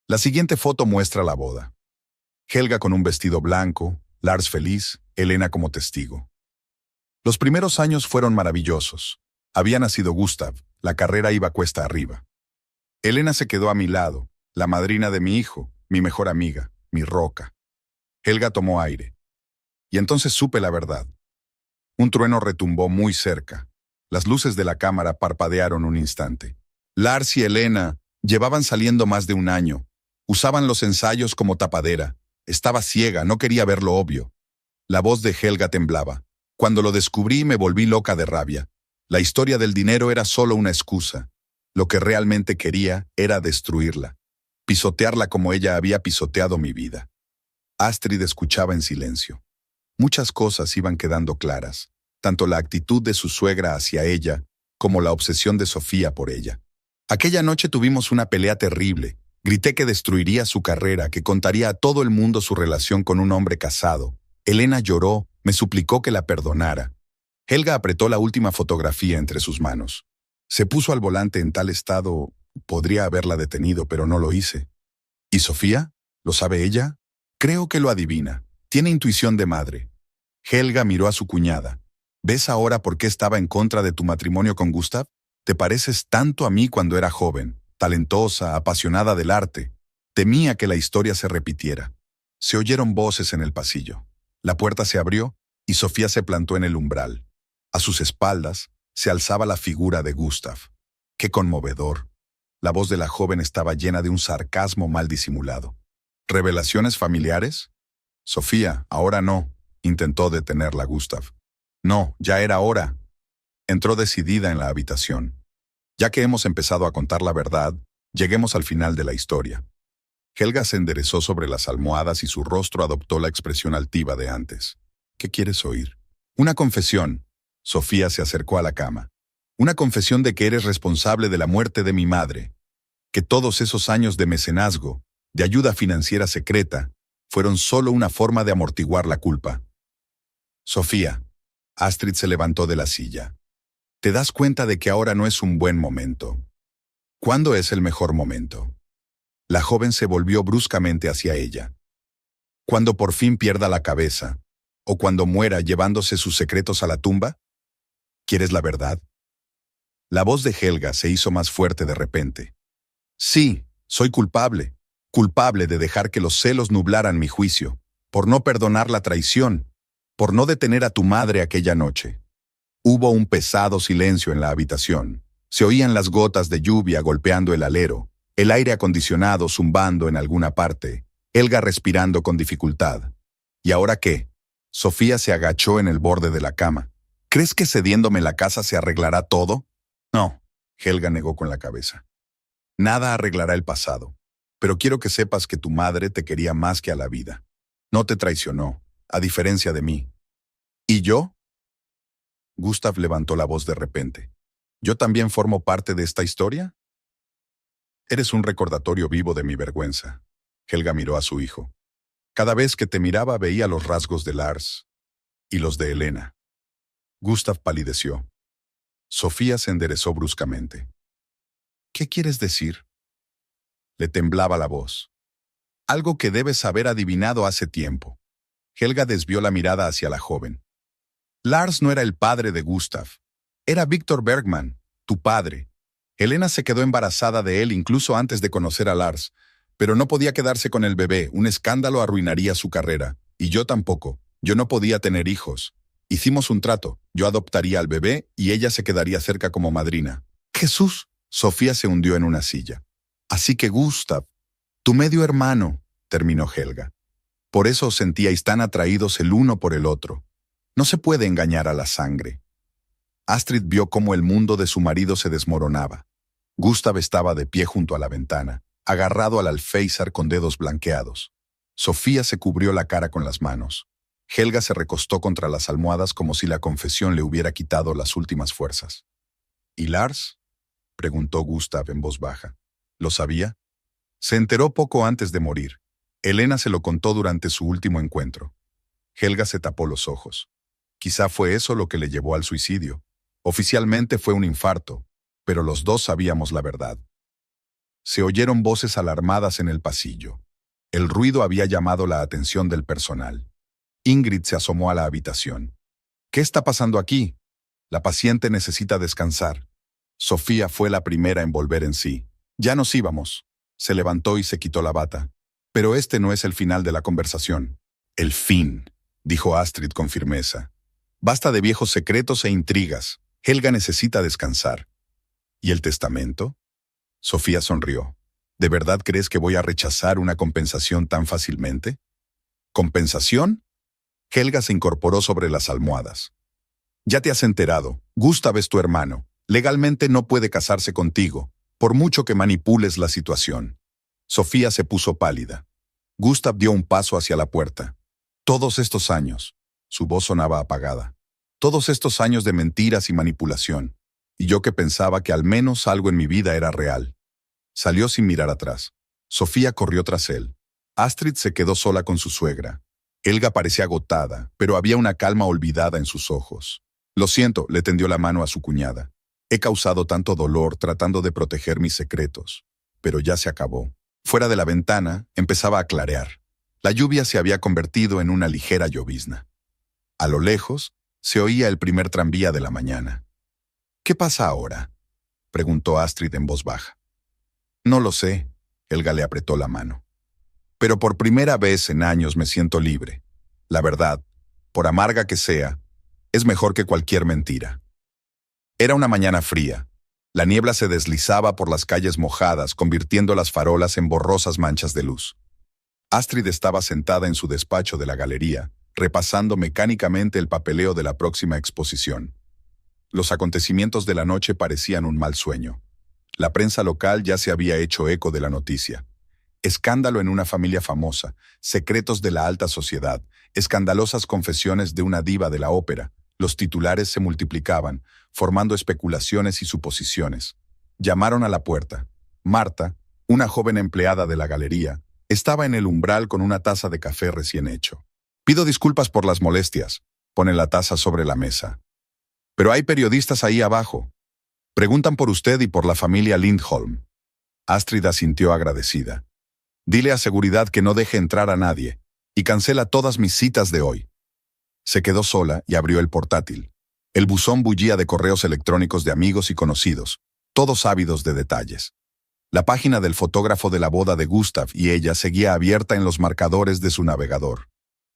La siguiente foto muestra la boda. Helga con un vestido blanco, Lars feliz, Elena como testigo. Los primeros años fueron maravillosos. Había nacido Gustav, la carrera iba cuesta arriba. Elena se quedó a mi lado, la madrina de mi hijo, mi mejor amiga, mi roca. Helga tomó aire. Y entonces supe la verdad. Un trueno retumbó muy cerca. Las luces de la cámara parpadearon un instante. Lars y Elena llevaban saliendo más de un año. Usaban los ensayos como tapadera. Estaba ciega, no quería ver lo obvio. La voz de Helga temblaba. Cuando lo descubrí me volví loca de rabia. La historia del dinero era solo una excusa. Lo que realmente quería era destruirla. Pisotearla como ella había pisoteado mi vida. Astrid escuchaba en silencio. Muchas cosas iban quedando claras. Tanto la actitud de su suegra hacia ella, como la obsesión de Sofía por ella. Aquella noche tuvimos una pelea terrible. Grité que destruiría su carrera, que contaría a todo el mundo su relación con un hombre casado. Elena lloró, me suplicó que la perdonara. Helga apretó la última fotografía entre sus manos. Se puso al volante en tal estado, podría haberla detenido, pero no lo hice. ¿Y Sofía? ¿Lo sabe ella? Creo que lo adivina. Tiene intuición de madre. Helga miró a su cuñada. ¿Ves ahora por qué estaba en contra de tu matrimonio con Gustav? Te pareces tanto a mí cuando era joven, talentosa, apasionada del arte. Temía que la historia se repitiera. Se oyeron voces en el pasillo. La puerta se abrió y Sofía se plantó en el umbral. A sus espaldas se alzaba la figura de Gustav. ¡Qué conmovedor! La voz de la joven estaba llena de un sarcasmo mal disimulado. ¿Revelaciones familiares? Sofía, ahora no, intentó detenerla Gustav. No, ya era hora. Entró decidida en la habitación. Ya que hemos empezado a contar la verdad, lleguemos al final de la historia. Helga se enderezó sobre las almohadas y su rostro adoptó la expresión altiva de antes. ¿Qué quieres oír? Una confesión. Sofía se acercó a la cama. Una confesión de que eres responsable de la muerte de mi madre. Que todos esos años de mecenazgo, de ayuda financiera secreta, fueron solo una forma de amortiguar la culpa. Sofía. Astrid se levantó de la silla. ¿Te das cuenta de que ahora no es un buen momento? ¿Cuándo es el mejor momento? La joven se volvió bruscamente hacia ella. ¿Cuando por fin pierda la cabeza? ¿O cuando muera llevándose sus secretos a la tumba? ¿Quieres la verdad? La voz de Helga se hizo más fuerte de repente. Sí, soy culpable. Culpable de dejar que los celos nublaran mi juicio, por no perdonar la traición, por no detener a tu madre aquella noche. Hubo un pesado silencio en la habitación. Se oían las gotas de lluvia golpeando el alero, el aire acondicionado zumbando en alguna parte, Helga respirando con dificultad. ¿Y ahora qué? Sofía se agachó en el borde de la cama. ¿Crees que cediéndome la casa se arreglará todo? No, Helga negó con la cabeza. Nada arreglará el pasado, pero quiero que sepas que tu madre te quería más que a la vida. No te traicionó, a diferencia de mí. ¿Y yo? Gustav levantó la voz de repente. ¿Yo también formo parte de esta historia? Eres un recordatorio vivo de mi vergüenza. Helga miró a su hijo. Cada vez que te miraba veía los rasgos de Lars y los de Elena. Gustav palideció. Sofía se enderezó bruscamente. ¿Qué quieres decir? Le temblaba la voz. Algo que debes haber adivinado hace tiempo. Helga desvió la mirada hacia la joven. Lars no era el padre de Gustav. Era Victor Bergman, tu padre. Elena se quedó embarazada de él incluso antes de conocer a Lars, pero no podía quedarse con el bebé, un escándalo arruinaría su carrera. Y yo tampoco, yo no podía tener hijos. Hicimos un trato, yo adoptaría al bebé y ella se quedaría cerca como madrina. ¡Jesús! Sofía se hundió en una silla. Así que Gustav, tu medio hermano, terminó Helga. Por eso os sentíais tan atraídos el uno por el otro. No se puede engañar a la sangre. Astrid vio cómo el mundo de su marido se desmoronaba. Gustav estaba de pie junto a la ventana, agarrado al alféizar con dedos blanqueados. Sofía se cubrió la cara con las manos. Helga se recostó contra las almohadas como si la confesión le hubiera quitado las últimas fuerzas. ¿Y Lars?, preguntó Gustav en voz baja. ¿Lo sabía? Se enteró poco antes de morir. Elena se lo contó durante su último encuentro. Helga se tapó los ojos. Quizá fue eso lo que le llevó al suicidio. Oficialmente fue un infarto, pero los dos sabíamos la verdad. Se oyeron voces alarmadas en el pasillo. El ruido había llamado la atención del personal. Ingrid se asomó a la habitación. ¿Qué está pasando aquí? La paciente necesita descansar. Sofía fue la primera en volver en sí. Ya nos íbamos. Se levantó y se quitó la bata. Pero este no es el final de la conversación. El fin, dijo Astrid con firmeza. Basta de viejos secretos e intrigas. Helga necesita descansar. ¿Y el testamento? Sofía sonrió. ¿De verdad crees que voy a rechazar una compensación tan fácilmente? ¿Compensación? Helga se incorporó sobre las almohadas. Ya te has enterado. Gustav es tu hermano. Legalmente no puede casarse contigo, por mucho que manipules la situación. Sofía se puso pálida. Gustav dio un paso hacia la puerta. Todos estos años. Su voz sonaba apagada. Todos estos años de mentiras y manipulación. Y yo que pensaba que al menos algo en mi vida era real. Salió sin mirar atrás. Sofía corrió tras él. Astrid se quedó sola con su suegra. Helga parecía agotada, pero había una calma olvidada en sus ojos. Lo siento, le tendió la mano a su cuñada. He causado tanto dolor tratando de proteger mis secretos. Pero ya se acabó. Fuera de la ventana, empezaba a clarear. La lluvia se había convertido en una ligera llovizna. A lo lejos, se oía el primer tranvía de la mañana. ¿Qué pasa ahora?, preguntó Astrid en voz baja. No lo sé, Helga le apretó la mano. Pero por primera vez en años me siento libre. La verdad, por amarga que sea, es mejor que cualquier mentira. Era una mañana fría. La niebla se deslizaba por las calles mojadas, convirtiendo las farolas en borrosas manchas de luz. Astrid estaba sentada en su despacho de la galería, repasando mecánicamente el papeleo de la próxima exposición. Los acontecimientos de la noche parecían un mal sueño. La prensa local ya se había hecho eco de la noticia. Escándalo en una familia famosa, secretos de la alta sociedad, escandalosas confesiones de una diva de la ópera. Los titulares se multiplicaban, formando especulaciones y suposiciones. Llamaron a la puerta. Marta, una joven empleada de la galería, estaba en el umbral con una taza de café recién hecho. Pido disculpas por las molestias. Pone la taza sobre la mesa. Pero hay periodistas ahí abajo. Preguntan por usted y por la familia Lindholm. Astrid asintió agradecida. Dile a seguridad que no deje entrar a nadie y cancela todas mis citas de hoy. Se quedó sola y abrió el portátil. El buzón bullía de correos electrónicos de amigos y conocidos, todos ávidos de detalles. La página del fotógrafo de la boda de Gustav y ella seguía abierta en los marcadores de su navegador.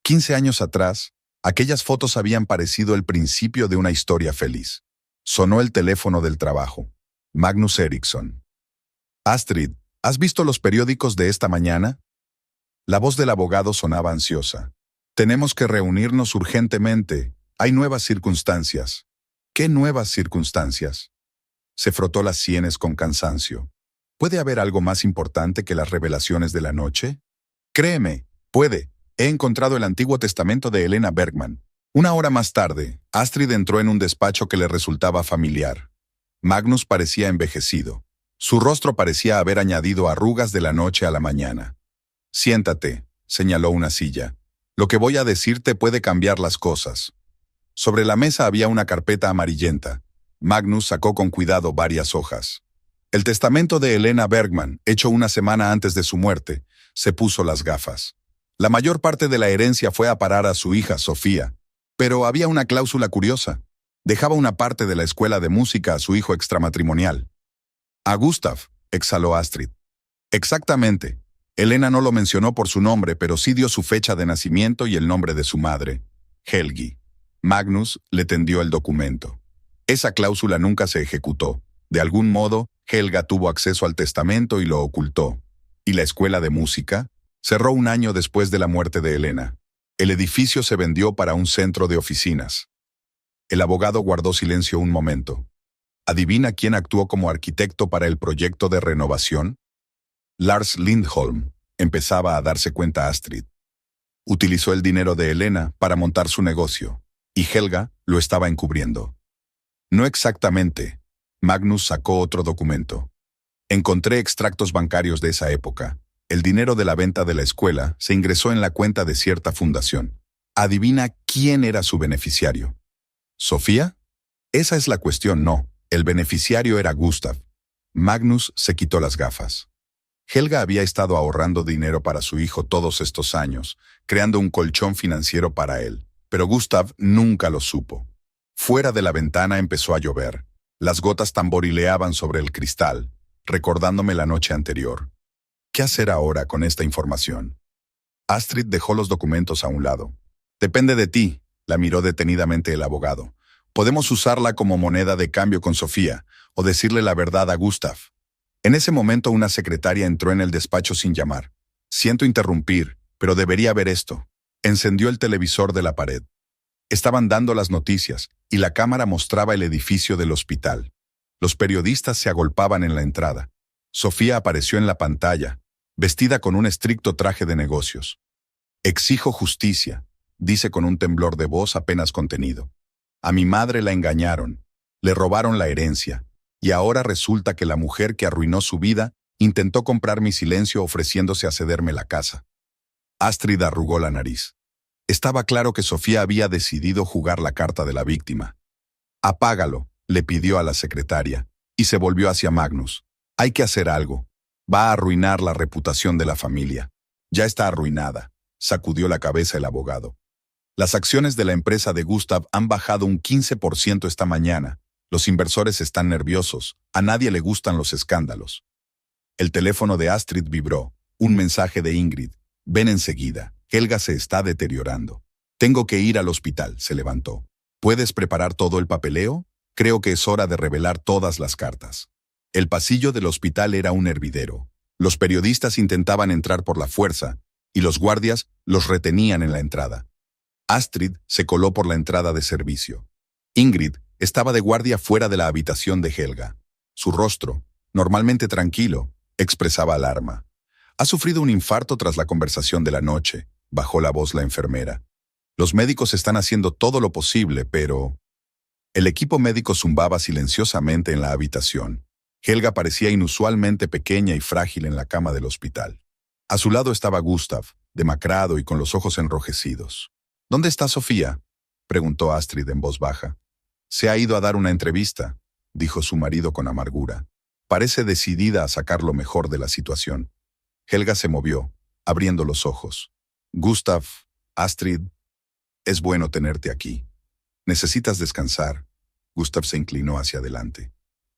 15 años atrás, aquellas fotos habían parecido el principio de una historia feliz. Sonó el teléfono del trabajo. Magnus Eriksson. Astrid, ¿has visto los periódicos de esta mañana? La voz del abogado sonaba ansiosa. Tenemos que reunirnos urgentemente. Hay nuevas circunstancias. ¿Qué nuevas circunstancias? Se frotó las sienes con cansancio. ¿Puede haber algo más importante que las revelaciones de la noche? Créeme, puede. He encontrado el Antiguo Testamento de Helena Bergman. Una hora más tarde, Astrid entró en un despacho que le resultaba familiar. Magnus parecía envejecido. Su rostro parecía haber añadido arrugas de la noche a la mañana. Siéntate, señaló una silla. Lo que voy a decirte puede cambiar las cosas. Sobre la mesa había una carpeta amarillenta. Magnus sacó con cuidado varias hojas. El testamento de Helena Bergman, hecho una semana antes de su muerte, se puso las gafas. La mayor parte de la herencia fue a parar a su hija, Sofía. Pero había una cláusula curiosa. Dejaba una parte de la escuela de música a su hijo extramatrimonial. A Gustav, exhaló Astrid. Exactamente. Helena no lo mencionó por su nombre, pero sí dio su fecha de nacimiento y el nombre de su madre, Helgi. Magnus le tendió el documento. Esa cláusula nunca se ejecutó. De algún modo, Helga tuvo acceso al testamento y lo ocultó. ¿Y la escuela de música? Cerró un año después de la muerte de Helena. El edificio se vendió para un centro de oficinas. El abogado guardó silencio un momento. ¿Adivina quién actuó como arquitecto para el proyecto de renovación? Lars Lindholm. Empezaba a darse cuenta Astrid. Utilizó el dinero de Helena para montar su negocio, y Helga lo estaba encubriendo. No exactamente. Magnus sacó otro documento. Encontré extractos bancarios de esa época. El dinero de la venta de la escuela se ingresó en la cuenta de cierta fundación. ¿Adivina quién era su beneficiario? ¿Sofía? Esa es la cuestión, no. El beneficiario era Gustav. Magnus se quitó las gafas. Helga había estado ahorrando dinero para su hijo todos estos años, creando un colchón financiero para él, pero Gustav nunca lo supo. Fuera de la ventana empezó a llover. Las gotas tamborileaban sobre el cristal, recordándome la noche anterior. ¿Qué hacer ahora con esta información? Astrid dejó los documentos a un lado. Depende de ti, la miró detenidamente el abogado. Podemos usarla como moneda de cambio con Sofía, o decirle la verdad a Gustav. En ese momento una secretaria entró en el despacho sin llamar. Siento interrumpir, pero debería ver esto. Encendió el televisor de la pared. Estaban dando las noticias, y la cámara mostraba el edificio del hospital. Los periodistas se agolpaban en la entrada. Sofía apareció en la pantalla, vestida con un estricto traje de negocios. Exijo justicia, dice con un temblor de voz apenas contenido. A mi madre la engañaron, le robaron la herencia, y ahora resulta que la mujer que arruinó su vida intentó comprar mi silencio ofreciéndose a cederme la casa. Astrid arrugó la nariz. Estaba claro que Sofía había decidido jugar la carta de la víctima. Apágalo, le pidió a la secretaria, y se volvió hacia Magnus. Hay que hacer algo. Va a arruinar la reputación de la familia. Ya está arruinada, sacudió la cabeza el abogado. Las acciones de la empresa de Gustav han bajado un 15% esta mañana. Los inversores están nerviosos. A nadie le gustan los escándalos. El teléfono de Astrid vibró. Un mensaje de Ingrid. Ven enseguida. Helga se está deteriorando. Tengo que ir al hospital, se levantó. ¿Puedes preparar todo el papeleo? Creo que es hora de revelar todas las cartas. El pasillo del hospital era un hervidero. Los periodistas intentaban entrar por la fuerza, y los guardias los retenían en la entrada. Astrid se coló por la entrada de servicio. Ingrid estaba de guardia fuera de la habitación de Helga. Su rostro, normalmente tranquilo, expresaba alarma. Ha sufrido un infarto tras la conversación de la noche, bajó la voz la enfermera. Los médicos están haciendo todo lo posible, pero... El equipo médico zumbaba silenciosamente en la habitación. Helga parecía inusualmente pequeña y frágil en la cama del hospital. A su lado estaba Gustav, demacrado y con los ojos enrojecidos. ¿Dónde está Sofía?, preguntó Astrid en voz baja. Se ha ido a dar una entrevista, dijo su marido con amargura. Parece decidida a sacar lo mejor de la situación. Helga se movió, abriendo los ojos. Gustav, Astrid, es bueno tenerte aquí. ¿Necesitas descansar? Gustav se inclinó hacia adelante.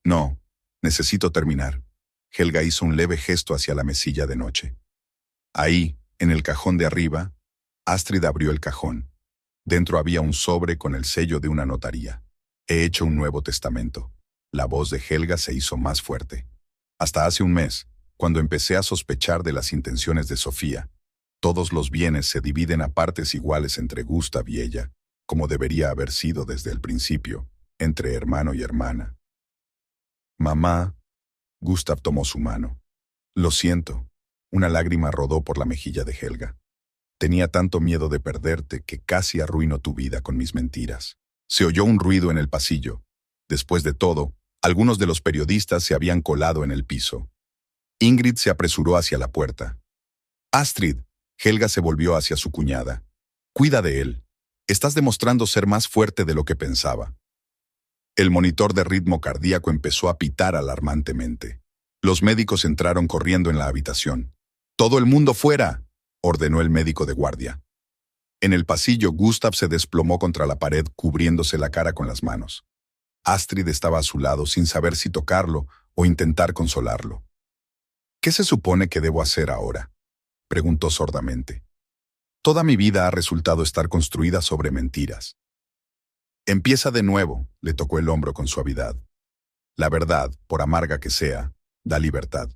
No, necesito terminar. Helga hizo un leve gesto hacia la mesilla de noche. Ahí, en el cajón de arriba, Astrid abrió el cajón. Dentro había un sobre con el sello de una notaría. He hecho un nuevo testamento. La voz de Helga se hizo más fuerte. Hasta hace un mes, cuando empecé a sospechar de las intenciones de Sofía, todos los bienes se dividen a partes iguales entre Gustav y ella, como debería haber sido desde el principio, entre hermano y hermana. Mamá, Gustav tomó su mano. Lo siento. Una lágrima rodó por la mejilla de Helga. Tenía tanto miedo de perderte que casi arruino tu vida con mis mentiras. Se oyó un ruido en el pasillo. Después de todo, algunos de los periodistas se habían colado en el piso. Ingrid se apresuró hacia la puerta. Astrid, Helga se volvió hacia su cuñada. Cuida de él. Estás demostrando ser más fuerte de lo que pensaba. El monitor de ritmo cardíaco empezó a pitar alarmantemente. Los médicos entraron corriendo en la habitación. ¡Todo el mundo fuera!, ordenó el médico de guardia. En el pasillo, Gustav se desplomó contra la pared, cubriéndose la cara con las manos. Astrid estaba a su lado, sin saber si tocarlo o intentar consolarlo. ¿Qué se supone que debo hacer ahora?, preguntó sordamente. Toda mi vida ha resultado estar construida sobre mentiras. Empieza de nuevo, le tocó el hombro con suavidad. La verdad, por amarga que sea, da libertad.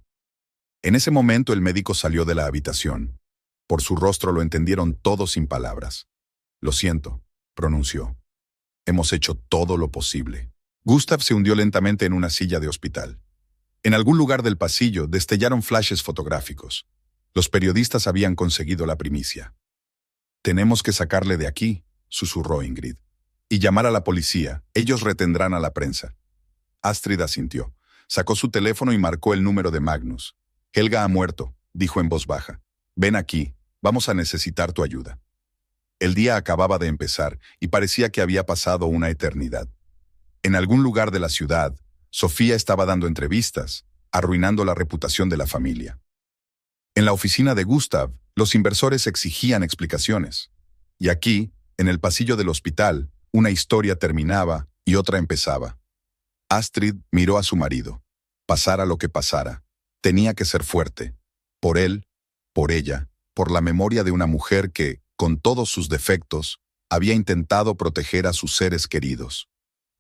En ese momento el médico salió de la habitación. Por su rostro lo entendieron todos sin palabras. Lo siento, pronunció. Hemos hecho todo lo posible. Gustav se hundió lentamente en una silla de hospital. En algún lugar del pasillo destellaron flashes fotográficos. Los periodistas habían conseguido la primicia. «Tenemos que sacarle de aquí», susurró Ingrid. «Y llamar a la policía. Ellos retendrán a la prensa». Astrid asintió. Sacó su teléfono y marcó el número de Magnus. «Helga ha muerto», dijo en voz baja. «Ven aquí. Vamos a necesitar tu ayuda». El día acababa de empezar y parecía que había pasado una eternidad. En algún lugar de la ciudad, Sofía estaba dando entrevistas, arruinando la reputación de la familia. En la oficina de Gustav, los inversores exigían explicaciones. Y aquí, en el pasillo del hospital, una historia terminaba y otra empezaba. Astrid miró a su marido. Pasara lo que pasara, tenía que ser fuerte. Por él, por ella, por la memoria de una mujer que, con todos sus defectos, había intentado proteger a sus seres queridos.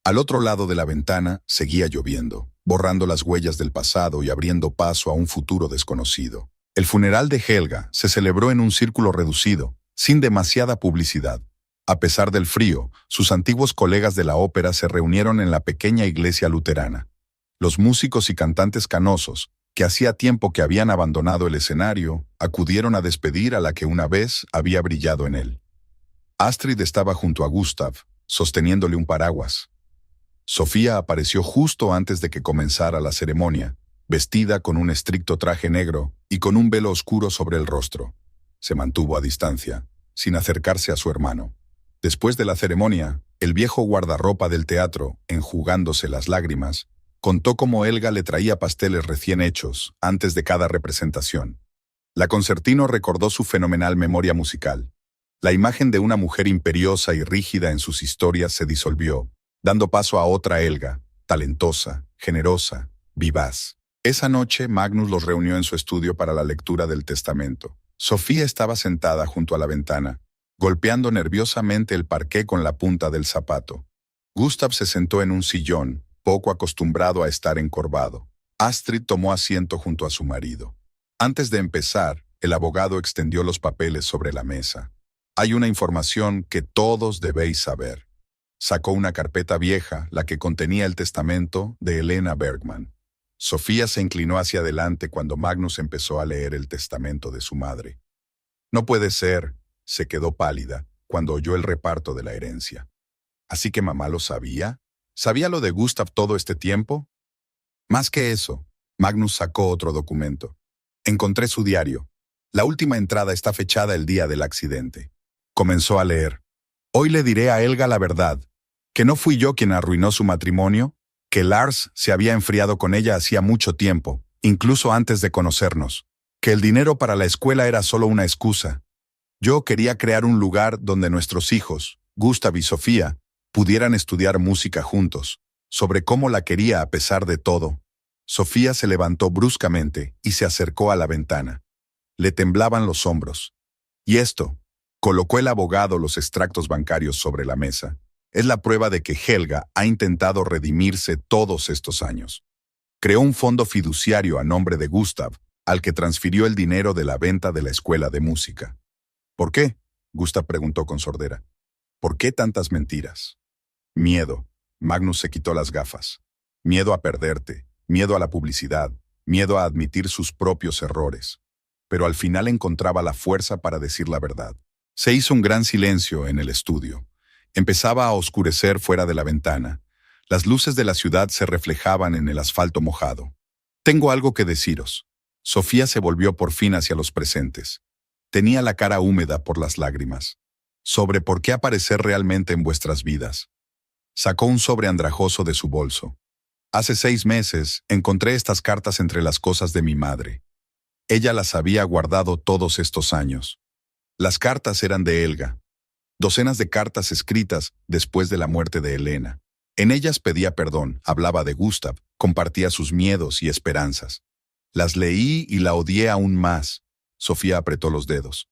Al otro lado de la ventana seguía lloviendo, borrando las huellas del pasado y abriendo paso a un futuro desconocido. El funeral de Helga se celebró en un círculo reducido, sin demasiada publicidad. A pesar del frío, sus antiguos colegas de la ópera se reunieron en la pequeña iglesia luterana. Los músicos y cantantes canosos, que hacía tiempo que habían abandonado el escenario, acudieron a despedir a la que una vez había brillado en él. Astrid estaba junto a Gustav, sosteniéndole un paraguas. Sofía apareció justo antes de que comenzara la ceremonia, vestida con un estricto traje negro y con un velo oscuro sobre el rostro. Se mantuvo a distancia, sin acercarse a su hermano. Después de la ceremonia, el viejo guardarropa del teatro, enjugándose las lágrimas, contó cómo Helga le traía pasteles recién hechos antes de cada representación. La concertino recordó su fenomenal memoria musical. La imagen de una mujer imperiosa y rígida en sus historias se disolvió, dando paso a otra Helga, talentosa, generosa, vivaz. Esa noche, Magnus los reunió en su estudio para la lectura del testamento. Sofía estaba sentada junto a la ventana, golpeando nerviosamente el parqué con la punta del zapato. Gustav se sentó en un sillón, poco acostumbrado a estar encorvado. Astrid tomó asiento junto a su marido. Antes de empezar, el abogado extendió los papeles sobre la mesa. «Hay una información que todos debéis saber». Sacó una carpeta vieja, la que contenía el testamento de Helena Bergman. Sofía se inclinó hacia adelante cuando Magnus empezó a leer el testamento de su madre. «No puede ser», se quedó pálida cuando oyó el reparto de la herencia. «¿Así que mamá lo sabía? ¿Sabía lo de Gustav todo este tiempo?» Más que eso, Magnus sacó otro documento. «Encontré su diario. La última entrada está fechada el día del accidente». Comenzó a leer. «Hoy le diré a Helga la verdad, que no fui yo quien arruinó su matrimonio, que Lars se había enfriado con ella hacía mucho tiempo, incluso antes de conocernos, que el dinero para la escuela era solo una excusa. Yo quería crear un lugar donde nuestros hijos, Gustav y Sofía, pudieran estudiar música juntos, sobre cómo la quería a pesar de todo». Sofía se levantó bruscamente y se acercó a la ventana. Le temblaban los hombros. «Y esto», colocó el abogado los extractos bancarios sobre la mesa, «es la prueba de que Helga ha intentado redimirse todos estos años. Creó un fondo fiduciario a nombre de Gustav, al que transfirió el dinero de la venta de la escuela de música». «¿Por qué?», Gustav preguntó con sordera. «¿Por qué tantas mentiras?» «Miedo». Magnus se quitó las gafas. «Miedo a perderte, miedo a la publicidad, miedo a admitir sus propios errores». Pero al final encontraba la fuerza para decir la verdad. Se hizo un gran silencio en el estudio. Empezaba a oscurecer fuera de la ventana. Las luces de la ciudad se reflejaban en el asfalto mojado. «Tengo algo que deciros». Sofía se volvió por fin hacia los presentes. Tenía la cara húmeda por las lágrimas. «Sobre por qué aparecer realmente en vuestras vidas». Sacó un sobre andrajoso de su bolso. «Hace 6 meses encontré estas cartas entre las cosas de mi madre. Ella las había guardado todos estos años. Las cartas eran de Helga. Docenas de cartas escritas después de la muerte de Helena. En ellas pedía perdón, hablaba de Gustav, compartía sus miedos y esperanzas. Las leí y la odié aún más». Sofía apretó los dedos.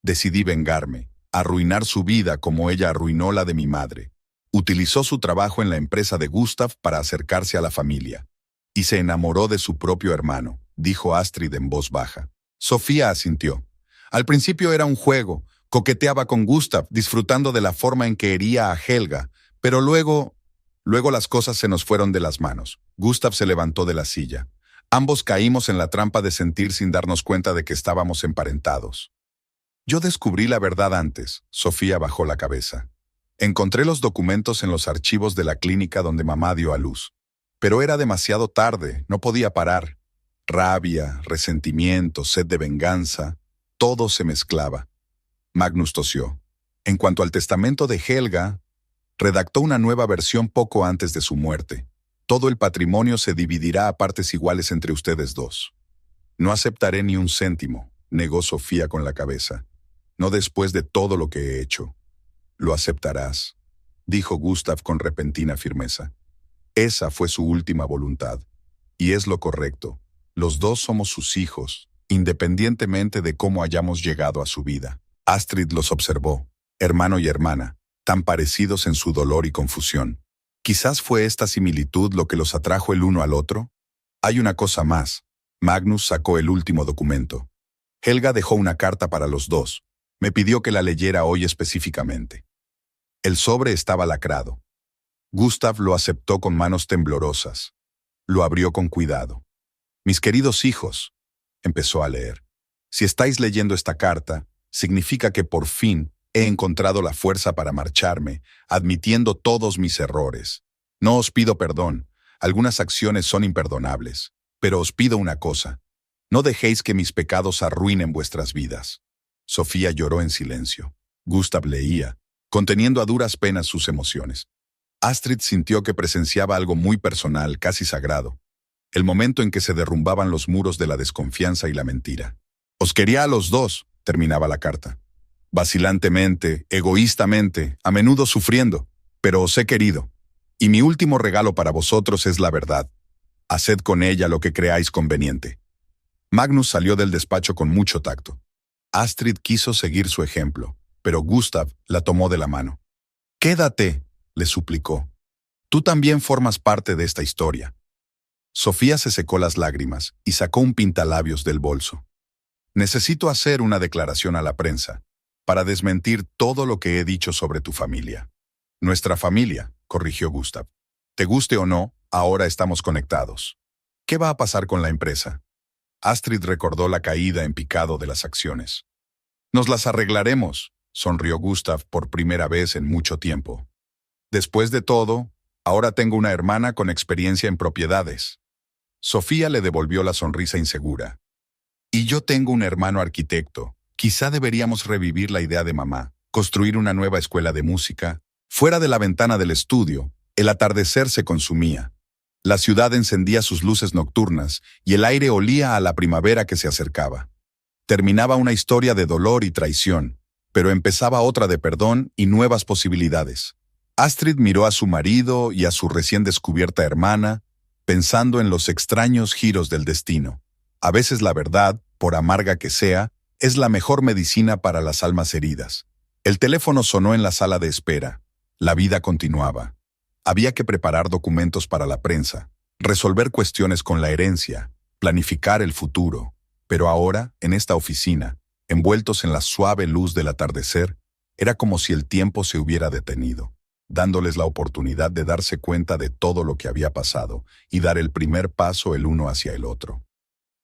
«Decidí vengarme, arruinar su vida como ella arruinó la de mi madre. Utilizó su trabajo en la empresa de Gustav para acercarse a la familia. Y se enamoró de su propio hermano», dijo Astrid en voz baja. Sofía asintió. Al principio era un juego, coqueteaba con Gustav, disfrutando de la forma en que hería a Helga, pero luego Luego las cosas se nos fueron de las manos. Gustav se levantó de la silla. Ambos caímos en la trampa de sentir sin darnos cuenta de que estábamos emparentados. Yo descubrí la verdad antes. Sofía bajó la cabeza. Encontré los documentos en los archivos de la clínica donde mamá dio a luz. Pero era demasiado tarde, no podía parar. Rabia, resentimiento, sed de venganza, todo se mezclaba. Magnus tosió. En cuanto al testamento de Helga, redactó una nueva versión poco antes de su muerte. Todo el patrimonio se dividirá a partes iguales entre ustedes dos. No aceptaré ni un céntimo, negó Sofía con la cabeza. No después de todo lo que he hecho. Lo aceptarás, dijo Gustav con repentina firmeza. Esa fue su última voluntad. Y es lo correcto. Los dos somos sus hijos, independientemente de cómo hayamos llegado a su vida. Astrid los observó, hermano y hermana, tan parecidos en su dolor y confusión. Quizás fue esta similitud lo que los atrajo el uno al otro. Hay una cosa más. Magnus sacó el último documento. Helga dejó una carta para los dos. Me pidió que la leyera hoy específicamente. El sobre estaba lacrado. Gustav lo aceptó con manos temblorosas. Lo abrió con cuidado. Mis queridos hijos, empezó a leer. Si estáis leyendo esta carta, significa que por fin he encontrado la fuerza para marcharme, admitiendo todos mis errores. No os pido perdón, algunas acciones son imperdonables, pero os pido una cosa. No dejéis que mis pecados arruinen vuestras vidas. Sofía lloró en silencio. Gustav leía, conteniendo a duras penas sus emociones. Astrid sintió que presenciaba algo muy personal, casi sagrado. El momento en que se derrumbaban los muros de la desconfianza y la mentira. Os quería a los dos, terminaba la carta. Vacilantemente, egoístamente, a menudo sufriendo, pero os he querido. Y mi último regalo para vosotros es la verdad. Haced con ella lo que creáis conveniente. Magnus salió del despacho con mucho tacto. Astrid quiso seguir su ejemplo, pero Gustav la tomó de la mano. «Quédate», le suplicó. «Tú también formas parte de esta historia». Sofía se secó las lágrimas y sacó un pintalabios del bolso. «Necesito hacer una declaración a la prensa, para desmentir todo lo que he dicho sobre tu familia». «Nuestra familia», corrigió Gustav. «Te guste o no, ahora estamos conectados. ¿Qué va a pasar con la empresa?» Astrid recordó la caída en picado de las acciones. «Nos las arreglaremos», sonrió Gustav por primera vez en mucho tiempo. «Después de todo, ahora tengo una hermana con experiencia en propiedades». Sofía le devolvió la sonrisa insegura. «Y yo tengo un hermano arquitecto. Quizá deberíamos revivir la idea de mamá, construir una nueva escuela de música». Fuera de la ventana del estudio, el atardecer se consumía. La ciudad encendía sus luces nocturnas y el aire olía a la primavera que se acercaba. Terminaba una historia de dolor y traición, pero empezaba otra de perdón y nuevas posibilidades. Astrid miró a su marido y a su recién descubierta hermana, pensando en los extraños giros del destino. A veces la verdad, por amarga que sea, es la mejor medicina para las almas heridas. El teléfono sonó en la sala de espera. La vida continuaba. Había que preparar documentos para la prensa, resolver cuestiones con la herencia, planificar el futuro. Pero ahora, en esta oficina, envueltos en la suave luz del atardecer, era como si el tiempo se hubiera detenido, dándoles la oportunidad de darse cuenta de todo lo que había pasado y dar el primer paso el uno hacia el otro.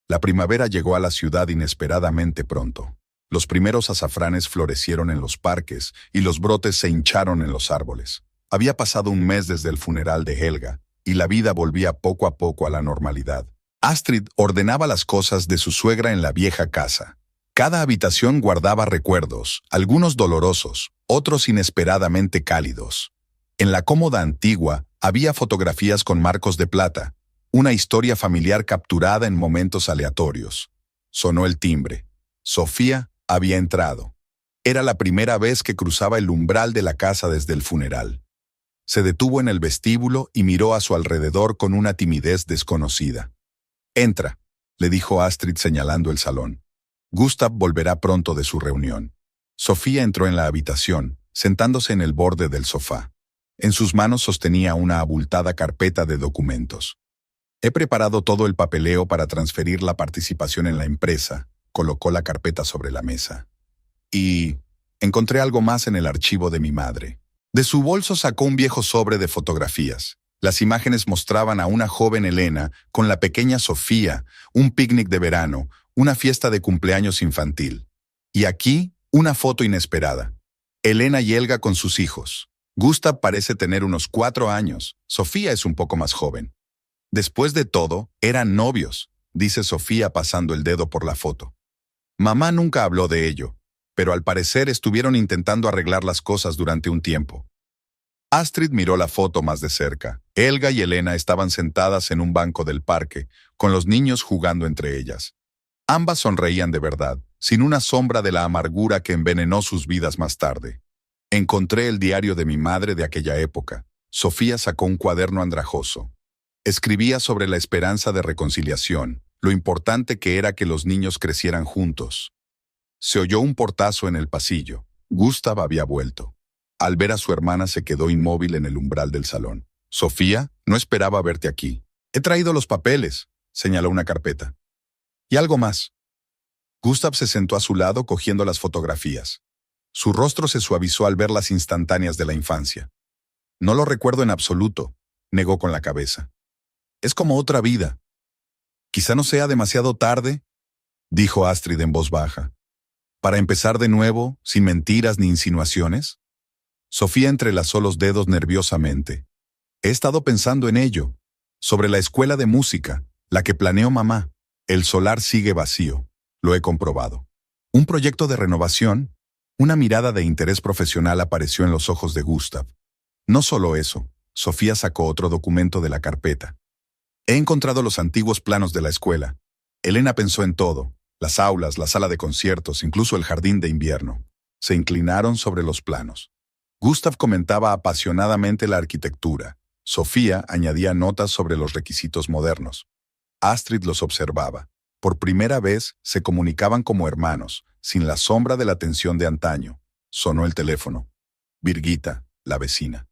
La primavera llegó a la ciudad inesperadamente pronto. Los primeros azafranes florecieron en los parques y los brotes se hincharon en los árboles. Había pasado un mes desde el funeral de Helga, y la vida volvía poco a poco a la normalidad. Astrid ordenaba las cosas de su suegra en la vieja casa. Cada habitación guardaba recuerdos, algunos dolorosos, otros inesperadamente cálidos. En la cómoda antigua había fotografías con marcos de plata, una historia familiar capturada en momentos aleatorios. Sonó el timbre. Sofía había entrado. Era la primera vez que cruzaba el umbral de la casa desde el funeral. Se detuvo en el vestíbulo y miró a su alrededor con una timidez desconocida. «Entra», le dijo Astrid señalando el salón. Gustav volverá pronto de su reunión. Sofía entró en la habitación, sentándose en el borde del sofá. En sus manos sostenía una abultada carpeta de documentos. «He preparado todo el papeleo para transferir la participación en la empresa», colocó la carpeta sobre la mesa. «Y encontré algo más en el archivo de mi madre». De su bolso sacó un viejo sobre de fotografías. Las imágenes mostraban a una joven Elena con la pequeña Sofía, un picnic de verano, una fiesta de cumpleaños infantil. Y aquí, una foto inesperada. Elena y Helga con sus hijos. Gustav parece tener unos 4 años. Sofía es un poco más joven. Después de todo, eran novios, dice Sofía pasando el dedo por la foto. Mamá nunca habló de ello, pero al parecer estuvieron intentando arreglar las cosas durante un tiempo. Astrid miró la foto más de cerca. Helga y Elena estaban sentadas en un banco del parque, con los niños jugando entre ellas. Ambas sonreían de verdad, sin una sombra de la amargura que envenenó sus vidas más tarde. Encontré el diario de mi madre de aquella época. Sofía sacó un cuaderno andrajoso. Escribía sobre la esperanza de reconciliación, lo importante que era que los niños crecieran juntos. Se oyó un portazo en el pasillo. Gustav había vuelto. Al ver a su hermana se quedó inmóvil en el umbral del salón. «Sofía, no esperaba verte aquí. He traído los papeles», señaló una carpeta. «Y algo más». Gustav se sentó a su lado cogiendo las fotografías. Su rostro se suavizó al ver las instantáneas de la infancia. «No lo recuerdo en absoluto», negó con la cabeza. «Es como otra vida». «Quizá no sea demasiado tarde», dijo Astrid en voz baja. «Para empezar de nuevo, sin mentiras ni insinuaciones». Sofía entrelazó los dedos nerviosamente. «He estado pensando en ello, sobre la escuela de música, la que planeó mamá. El solar sigue vacío, lo he comprobado. Un proyecto de renovación». Una mirada de interés profesional apareció en los ojos de Gustav. No solo eso, Sofía sacó otro documento de la carpeta. «He encontrado los antiguos planos de la escuela». Elena pensó en todo, las aulas, la sala de conciertos, incluso el jardín de invierno. Se inclinaron sobre los planos. Gustav comentaba apasionadamente la arquitectura. Sofía añadía notas sobre los requisitos modernos. Astrid los observaba. Por primera vez se comunicaban como hermanos, sin la sombra de la tensión de antaño. Sonó el teléfono. Birgitta, la vecina.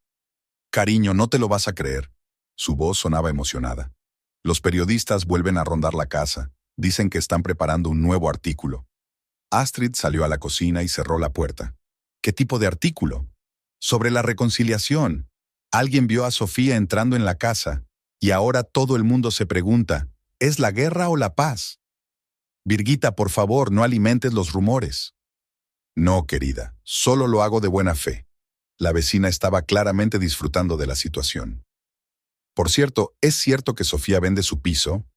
«Cariño, no te lo vas a creer». Su voz sonaba emocionada. «Los periodistas vuelven a rondar la casa. Dicen que están preparando un nuevo artículo». Astrid salió a la cocina y cerró la puerta. «¿Qué tipo de artículo?» «Sobre la reconciliación. Alguien vio a Sofía entrando en la casa, y ahora todo el mundo se pregunta, ¿es la guerra o la paz?» «Birgitta, por favor, no alimentes los rumores». «No, querida, solo lo hago de buena fe». La vecina estaba claramente disfrutando de la situación. «Por cierto, ¿es cierto que Sofía vende su piso?»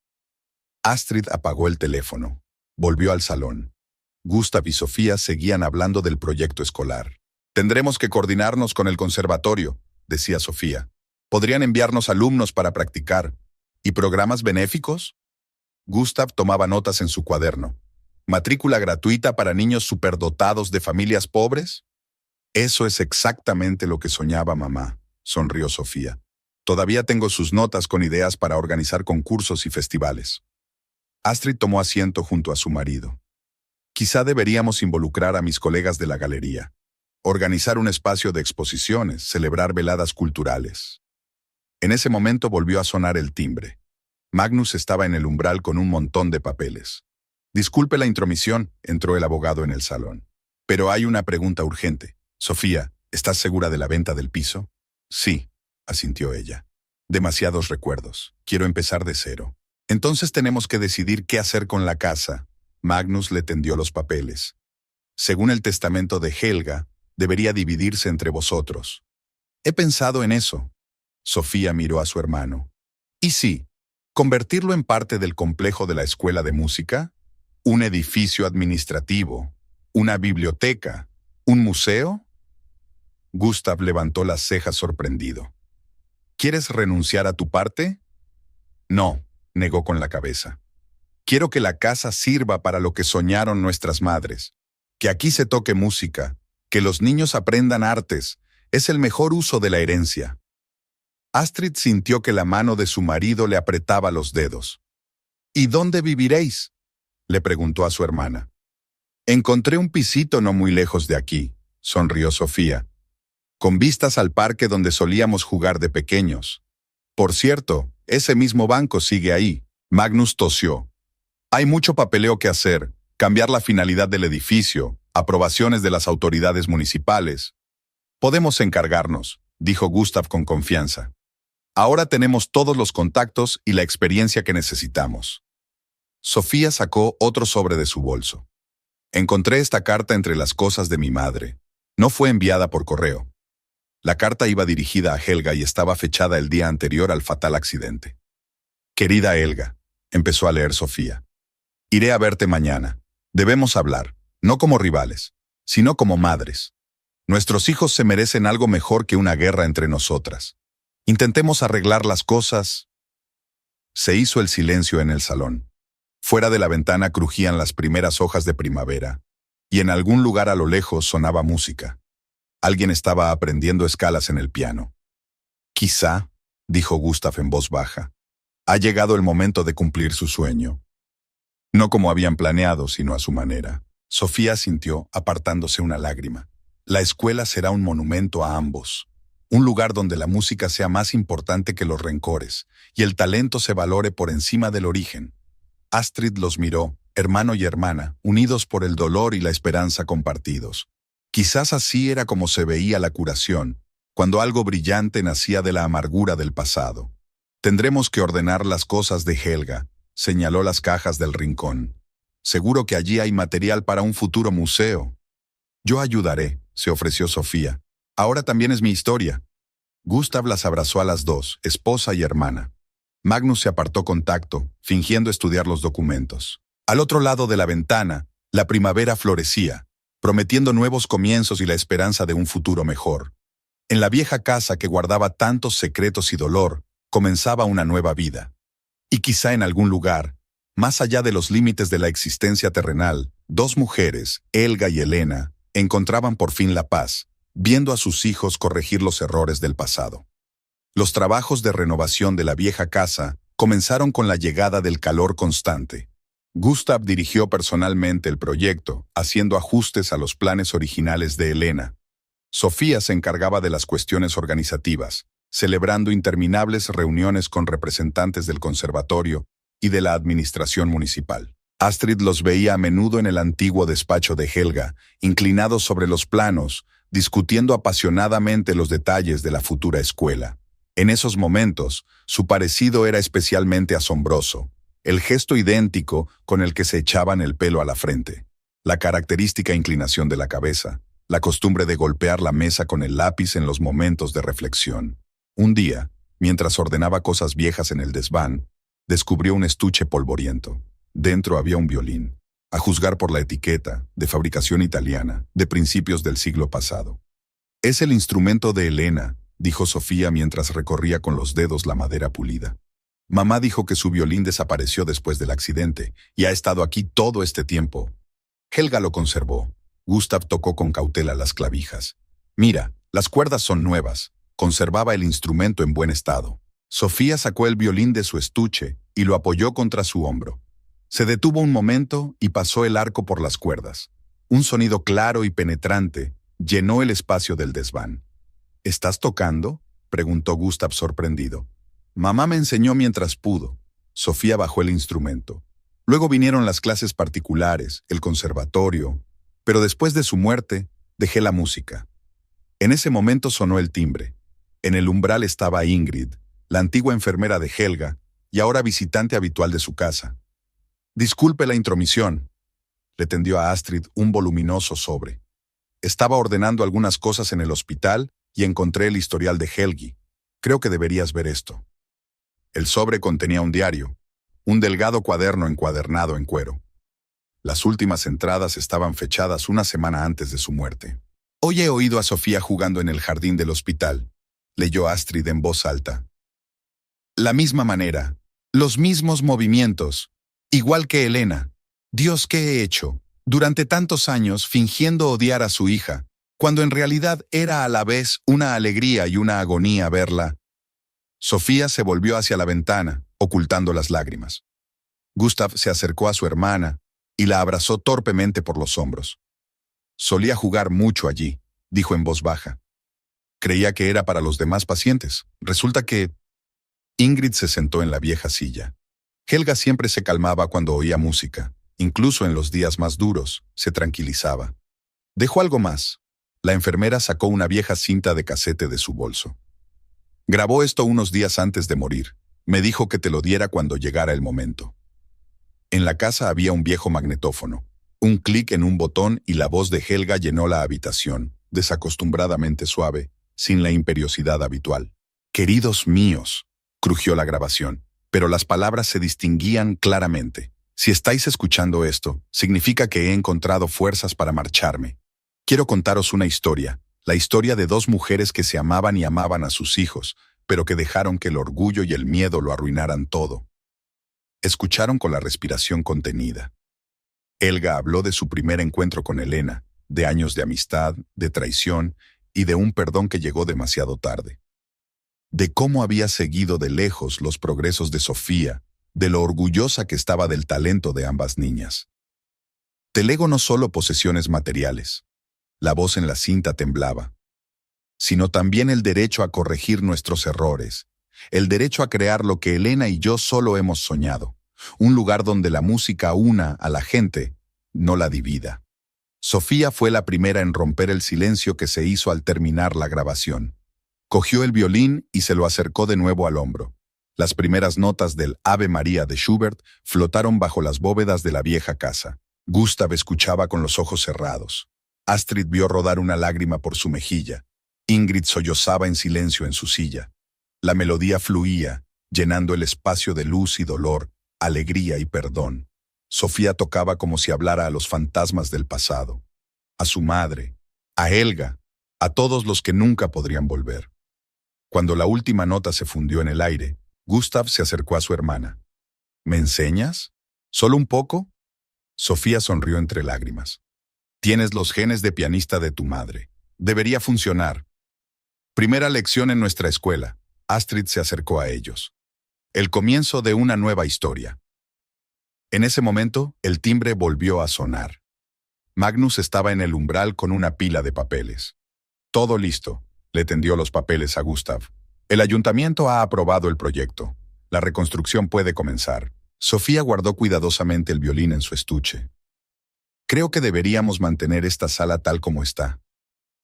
Astrid apagó el teléfono. Volvió al salón. Gustav y Sofía seguían hablando del proyecto escolar. «Tendremos que coordinarnos con el conservatorio», decía Sofía. «Podrían enviarnos alumnos para practicar. ¿Y programas benéficos?» Gustav tomaba notas en su cuaderno. «¿Matrícula gratuita para niños superdotados de familias pobres?» «Eso es exactamente lo que soñaba mamá», sonrió Sofía. «Todavía tengo sus notas con ideas para organizar concursos y festivales». Astrid tomó asiento junto a su marido. «Quizá deberíamos involucrar a mis colegas de la galería. Organizar un espacio de exposiciones, celebrar veladas culturales». En ese momento volvió a sonar el timbre. Magnus estaba en el umbral con un montón de papeles. «Disculpe la intromisión», entró el abogado en el salón. «Pero hay una pregunta urgente. Sofía, ¿estás segura de la venta del piso?» «Sí», asintió ella. «Demasiados recuerdos. Quiero empezar de cero. Entonces tenemos que decidir qué hacer con la casa». Magnus le tendió los papeles. «Según el testamento de Helga, debería dividirse entre vosotros». «He pensado en eso». Sofía miró a su hermano. «¿Y sí? ¿Convertirlo en parte del complejo de la escuela de música? ¿Un edificio administrativo? ¿Una biblioteca? ¿Un museo?» Gustav levantó las cejas sorprendido. «¿Quieres renunciar a tu parte?» «No», negó con la cabeza. «Quiero que la casa sirva para lo que soñaron nuestras madres. Que aquí se toque música, que los niños aprendan artes. Es el mejor uso de la herencia». Astrid sintió que la mano de su marido le apretaba los dedos. «¿Y dónde viviréis?», le preguntó a su hermana. «Encontré un pisito no muy lejos de aquí», sonrió Sofía, «con vistas al parque donde solíamos jugar de pequeños. Por cierto, ese mismo banco sigue ahí». Magnus tosió. «Hay mucho papeleo que hacer, cambiar la finalidad del edificio, aprobaciones de las autoridades municipales». Podemos encargarnos, dijo Gustav con confianza. Ahora tenemos todos los contactos y la experiencia que necesitamos. Sofía sacó otro sobre de su bolso. Encontré esta carta entre las cosas de mi madre. No fue enviada por correo. La carta iba dirigida a Helga y estaba fechada el día anterior al fatal accidente. Querida Helga, empezó a leer Sofía. Iré a verte mañana. Debemos hablar, no como rivales, sino como madres. Nuestros hijos se merecen algo mejor que una guerra entre nosotras. Intentemos arreglar las cosas. Se hizo el silencio en el salón. Fuera de la ventana crujían las primeras hojas de primavera, y en algún lugar a lo lejos sonaba música. Alguien estaba aprendiendo escalas en el piano. Quizá, dijo Gustav en voz baja, ha llegado el momento de cumplir su sueño. No como habían planeado, sino a su manera. Sofía sintió, apartándose una lágrima. La escuela será un monumento a ambos. Un lugar donde la música sea más importante que los rencores, y el talento se valore por encima del origen. Astrid los miró, hermano y hermana, unidos por el dolor y la esperanza compartidos. Quizás así era como se veía la curación, cuando algo brillante nacía de la amargura del pasado. Tendremos que ordenar las cosas de Helga, señaló las cajas del rincón. Seguro que allí hay material para un futuro museo. Yo ayudaré, se ofreció Sofía. Ahora también es mi historia. Gustav las abrazó a las dos, esposa y hermana. Magnus se apartó con tacto, fingiendo estudiar los documentos. Al otro lado de la ventana, la primavera florecía, prometiendo nuevos comienzos y la esperanza de un futuro mejor. En la vieja casa que guardaba tantos secretos y dolor, comenzaba una nueva vida. Y quizá en algún lugar, más allá de los límites de la existencia terrenal, dos mujeres, Helga y Elena, encontraban por fin la paz, viendo a sus hijos corregir los errores del pasado. Los trabajos de renovación de la vieja casa comenzaron con la llegada del calor constante. Gustav dirigió personalmente el proyecto, haciendo ajustes a los planes originales de Elena. Sofía se encargaba de las cuestiones organizativas, celebrando interminables reuniones con representantes del conservatorio y de la administración municipal. Astrid los veía a menudo en el antiguo despacho de Helga, inclinados sobre los planos, discutiendo apasionadamente los detalles de la futura escuela. En esos momentos, su parecido era especialmente asombroso. El gesto idéntico con el que se echaban el pelo a la frente, la característica inclinación de la cabeza, la costumbre de golpear la mesa con el lápiz en los momentos de reflexión. Un día, mientras ordenaba cosas viejas en el desván, descubrió un estuche polvoriento. Dentro había un violín, a juzgar por la etiqueta, de fabricación italiana, de principios del siglo pasado. «Es el instrumento de Elena», dijo Sofía mientras recorría con los dedos la madera pulida. «Mamá dijo que su violín desapareció después del accidente y ha estado aquí todo este tiempo». Helga lo conservó. Gustav tocó con cautela las clavijas. «Mira, las cuerdas son nuevas». Conservaba el instrumento en buen estado. Sofía sacó el violín de su estuche y lo apoyó contra su hombro. Se detuvo un momento y pasó el arco por las cuerdas. Un sonido claro y penetrante llenó el espacio del desván. «¿Estás tocando?», preguntó Gustav sorprendido. «Mamá me enseñó mientras pudo». Sofía bajó el instrumento. Luego vinieron las clases particulares, el conservatorio, pero después de su muerte, dejé la música. En ese momento sonó el timbre. En el umbral estaba Ingrid, la antigua enfermera de Helga, y ahora visitante habitual de su casa. «Disculpe la intromisión», le tendió a Astrid un voluminoso sobre. «Estaba ordenando algunas cosas en el hospital y encontré el historial de Helgi. Creo que deberías ver esto». El sobre contenía un diario, un delgado cuaderno encuadernado en cuero. Las últimas entradas estaban fechadas una semana antes de su muerte. «Hoy he oído a Sofía jugando en el jardín del hospital», leyó Astrid en voz alta. «La misma manera, los mismos movimientos, igual que Elena. Dios, ¿qué he hecho? Durante tantos años fingiendo odiar a su hija, cuando en realidad era a la vez una alegría y una agonía verla». Sofía se volvió hacia la ventana, ocultando las lágrimas. Gustav se acercó a su hermana y la abrazó torpemente por los hombros. «Solía jugar mucho allí», dijo en voz baja. «Creía que era para los demás pacientes. Resulta que...». Ingrid se sentó en la vieja silla. Helga siempre se calmaba cuando oía música. Incluso en los días más duros, se tranquilizaba. «Dejó algo más. La enfermera sacó una vieja cinta de casete de su bolso. Grabó esto unos días antes de morir. Me dijo que te lo diera cuando llegara el momento. En la casa había un viejo magnetófono. Un clic en un botón y la voz de Helga llenó la habitación, desacostumbradamente suave, sin la imperiosidad habitual. «Queridos míos», crujió la grabación, pero las palabras se distinguían claramente. «Si estáis escuchando esto, significa que he encontrado fuerzas para marcharme. Quiero contaros una historia, la historia de dos mujeres que se amaban y amaban a sus hijos, pero que dejaron que el orgullo y el miedo lo arruinaran todo». Escucharon con la respiración contenida. Helga habló de su primer encuentro con Elena, de años de amistad, de traición y de un perdón que llegó demasiado tarde. De cómo había seguido de lejos los progresos de Sofía, de lo orgullosa que estaba del talento de ambas niñas. Te lego no solo posesiones materiales, la voz en la cinta temblaba, sino también el derecho a corregir nuestros errores, el derecho a crear lo que Elena y yo solo hemos soñado, un lugar donde la música una a la gente, no la divida. Sofía fue la primera en romper el silencio que se hizo al terminar la grabación. Cogió el violín y se lo acercó de nuevo al hombro. Las primeras notas del Ave María de Schubert flotaron bajo las bóvedas de la vieja casa. Gustav escuchaba con los ojos cerrados. Astrid vio rodar una lágrima por su mejilla. Ingrid sollozaba en silencio en su silla. La melodía fluía, llenando el espacio de luz y dolor, alegría y perdón. Sofía tocaba como si hablara a los fantasmas del pasado, a su madre, a Helga, a todos los que nunca podrían volver. Cuando la última nota se fundió en el aire, Gustav se acercó a su hermana. ¿Me enseñas? ¿Solo un poco? Sofía sonrió entre lágrimas. Tienes los genes de pianista de tu madre. Debería funcionar. Primera lección en nuestra escuela. Astrid se acercó a ellos. El comienzo de una nueva historia. En ese momento, el timbre volvió a sonar. Magnus estaba en el umbral con una pila de papeles. Todo listo, le tendió los papeles a Gustav. El ayuntamiento ha aprobado el proyecto. La reconstrucción puede comenzar. Sofía guardó cuidadosamente el violín en su estuche. Creo que deberíamos mantener esta sala tal como está.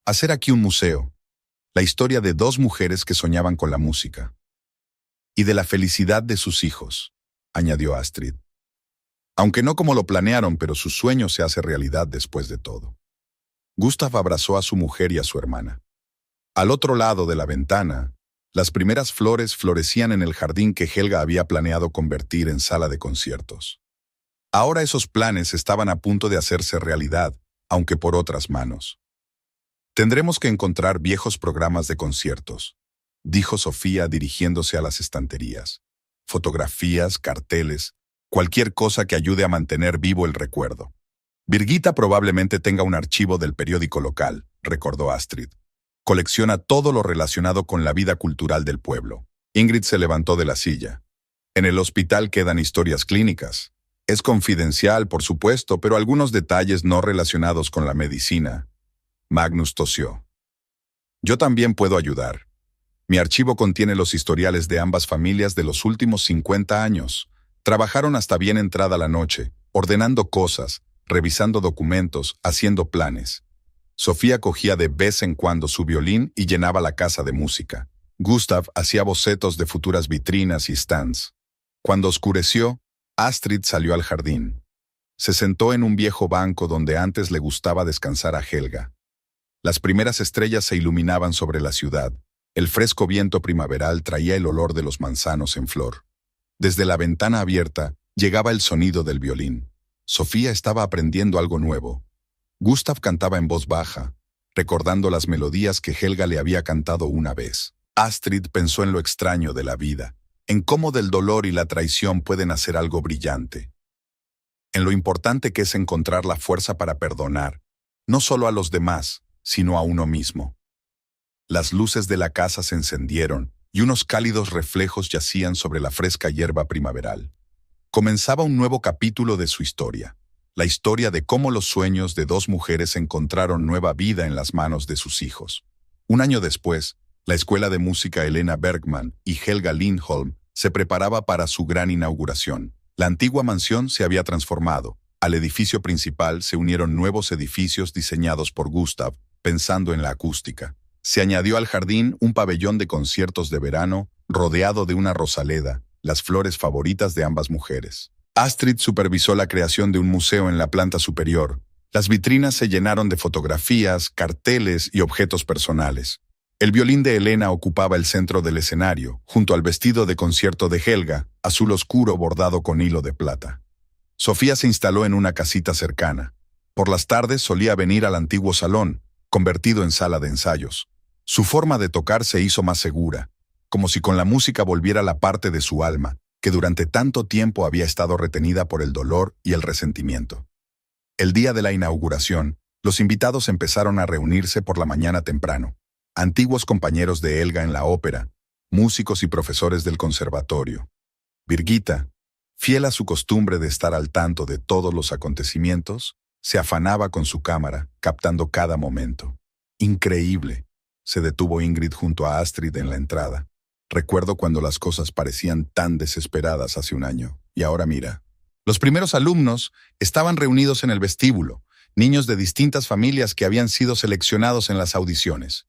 Hacer aquí un museo. La historia de dos mujeres que soñaban con la música. Y de la felicidad de sus hijos, añadió Astrid. Aunque no como lo planearon, pero su sueño se hace realidad después de todo. Gustav abrazó a su mujer y a su hermana. Al otro lado de la ventana, las primeras flores florecían en el jardín que Helga había planeado convertir en sala de conciertos. Ahora esos planes estaban a punto de hacerse realidad, aunque por otras manos. Tendremos que encontrar viejos programas de conciertos, dijo Sofía dirigiéndose a las estanterías. Fotografías, carteles, cualquier cosa que ayude a mantener vivo el recuerdo. Birgitta probablemente tenga un archivo del periódico local, recordó Astrid. Colecciona todo lo relacionado con la vida cultural del pueblo. Ingrid se levantó de la silla. En el hospital quedan historias clínicas. Es confidencial, por supuesto, pero algunos detalles no relacionados con la medicina. Magnus tosió. Yo también puedo ayudar. Mi archivo contiene los historiales de ambas familias de los últimos 50 años. Trabajaron hasta bien entrada la noche, ordenando cosas, revisando documentos, haciendo planes. Sofía cogía de vez en cuando su violín y llenaba la casa de música. Gustav hacía bocetos de futuras vitrinas y stands. Cuando oscureció, Astrid salió al jardín. Se sentó en un viejo banco donde antes le gustaba descansar a Helga. Las primeras estrellas se iluminaban sobre la ciudad. El fresco viento primaveral traía el olor de los manzanos en flor. Desde la ventana abierta llegaba el sonido del violín. Sofía estaba aprendiendo algo nuevo. Gustav cantaba en voz baja, recordando las melodías que Helga le había cantado una vez. Astrid pensó en lo extraño de la vida, en cómo del dolor y la traición pueden hacer algo brillante. En lo importante que es encontrar la fuerza para perdonar, no solo a los demás, sino a uno mismo. Las luces de la casa se encendieron y unos cálidos reflejos yacían sobre la fresca hierba primaveral. Comenzaba un nuevo capítulo de su historia, la historia de cómo los sueños de dos mujeres encontraron nueva vida en las manos de sus hijos. Un año después, la Escuela de Música Helena Bergman y Helga Lindholm se preparaba para su gran inauguración. La antigua mansión se había transformado. Al edificio principal se unieron nuevos edificios diseñados por Gustav, pensando en la acústica. Se añadió al jardín un pabellón de conciertos de verano, rodeado de una rosaleda, las flores favoritas de ambas mujeres. Astrid supervisó la creación de un museo en la planta superior. Las vitrinas se llenaron de fotografías, carteles y objetos personales. El violín de Elena ocupaba el centro del escenario, junto al vestido de concierto de Helga, azul oscuro bordado con hilo de plata. Sofía se instaló en una casita cercana. Por las tardes solía venir al antiguo salón, convertido en sala de ensayos. Su forma de tocar se hizo más segura, como si con la música volviera la parte de su alma, que durante tanto tiempo había estado retenida por el dolor y el resentimiento. El día de la inauguración, los invitados empezaron a reunirse por la mañana temprano. Antiguos compañeros de Helga en la ópera, músicos y profesores del conservatorio. Birgitta, fiel a su costumbre de estar al tanto de todos los acontecimientos, se afanaba con su cámara, captando cada momento. Increíble, se detuvo Ingrid junto a Astrid en la entrada. Recuerdo cuando las cosas parecían tan desesperadas hace un año, y ahora mira. Los primeros alumnos estaban reunidos en el vestíbulo, niños de distintas familias que habían sido seleccionados en las audiciones.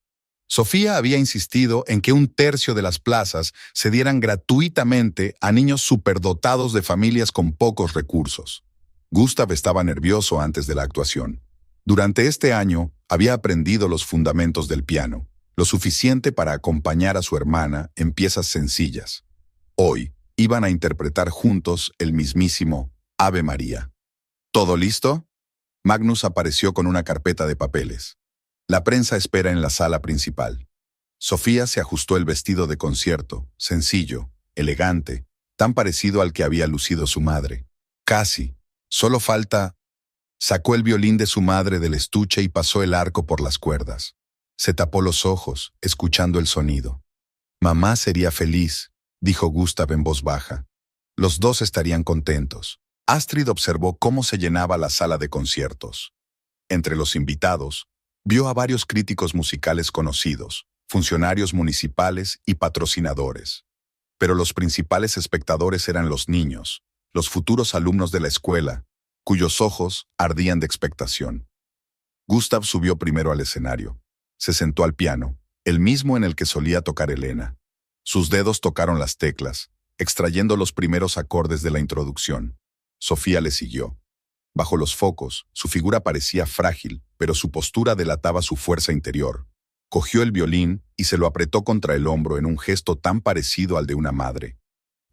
Sofía había insistido en que 1/3 de las plazas se dieran gratuitamente a niños superdotados de familias con pocos recursos. Gustav estaba nervioso antes de la actuación. Durante este año había aprendido los fundamentos del piano, lo suficiente para acompañar a su hermana en piezas sencillas. Hoy iban a interpretar juntos el mismísimo Ave María. ¿Todo listo? Magnus apareció con una carpeta de papeles. La prensa espera en la sala principal. Sofía se ajustó el vestido de concierto, sencillo, elegante, tan parecido al que había lucido su madre. Casi. Solo falta... Sacó el violín de su madre del estuche y pasó el arco por las cuerdas. Se tapó los ojos, escuchando el sonido. Mamá sería feliz, dijo Gustav en voz baja. Los dos estarían contentos. Astrid observó cómo se llenaba la sala de conciertos. Entre los invitados, vio a varios críticos musicales conocidos, funcionarios municipales y patrocinadores. Pero los principales espectadores eran los niños, los futuros alumnos de la escuela, cuyos ojos ardían de expectación. Gustav subió primero al escenario. Se sentó al piano, el mismo en el que solía tocar Elena. Sus dedos tocaron las teclas, extrayendo los primeros acordes de la introducción. Sofía le siguió. Bajo los focos, su figura parecía frágil, pero su postura delataba su fuerza interior. Cogió el violín y se lo apretó contra el hombro en un gesto tan parecido al de una madre.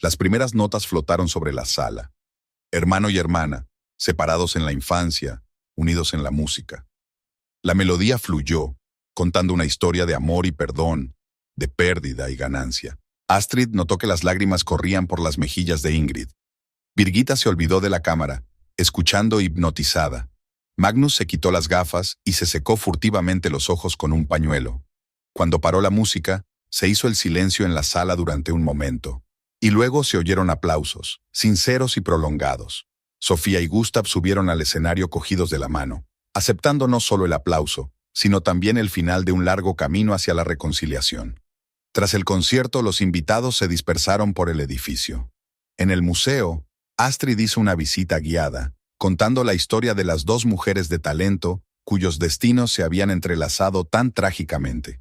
Las primeras notas flotaron sobre la sala. Hermano y hermana, separados en la infancia, unidos en la música. La melodía fluyó, contando una historia de amor y perdón, de pérdida y ganancia. Astrid notó que las lágrimas corrían por las mejillas de Ingrid. Birgitta se olvidó de la cámara, escuchando hipnotizada. Magnus se quitó las gafas y se secó furtivamente los ojos con un pañuelo. Cuando paró la música, se hizo el silencio en la sala durante un momento. Y luego se oyeron aplausos, sinceros y prolongados. Sofía y Gustav subieron al escenario cogidos de la mano, aceptando no solo el aplauso, sino también el final de un largo camino hacia la reconciliación. Tras el concierto, los invitados se dispersaron por el edificio. En el museo, Astrid hizo una visita guiada, contando la historia de las dos mujeres de talento cuyos destinos se habían entrelazado tan trágicamente.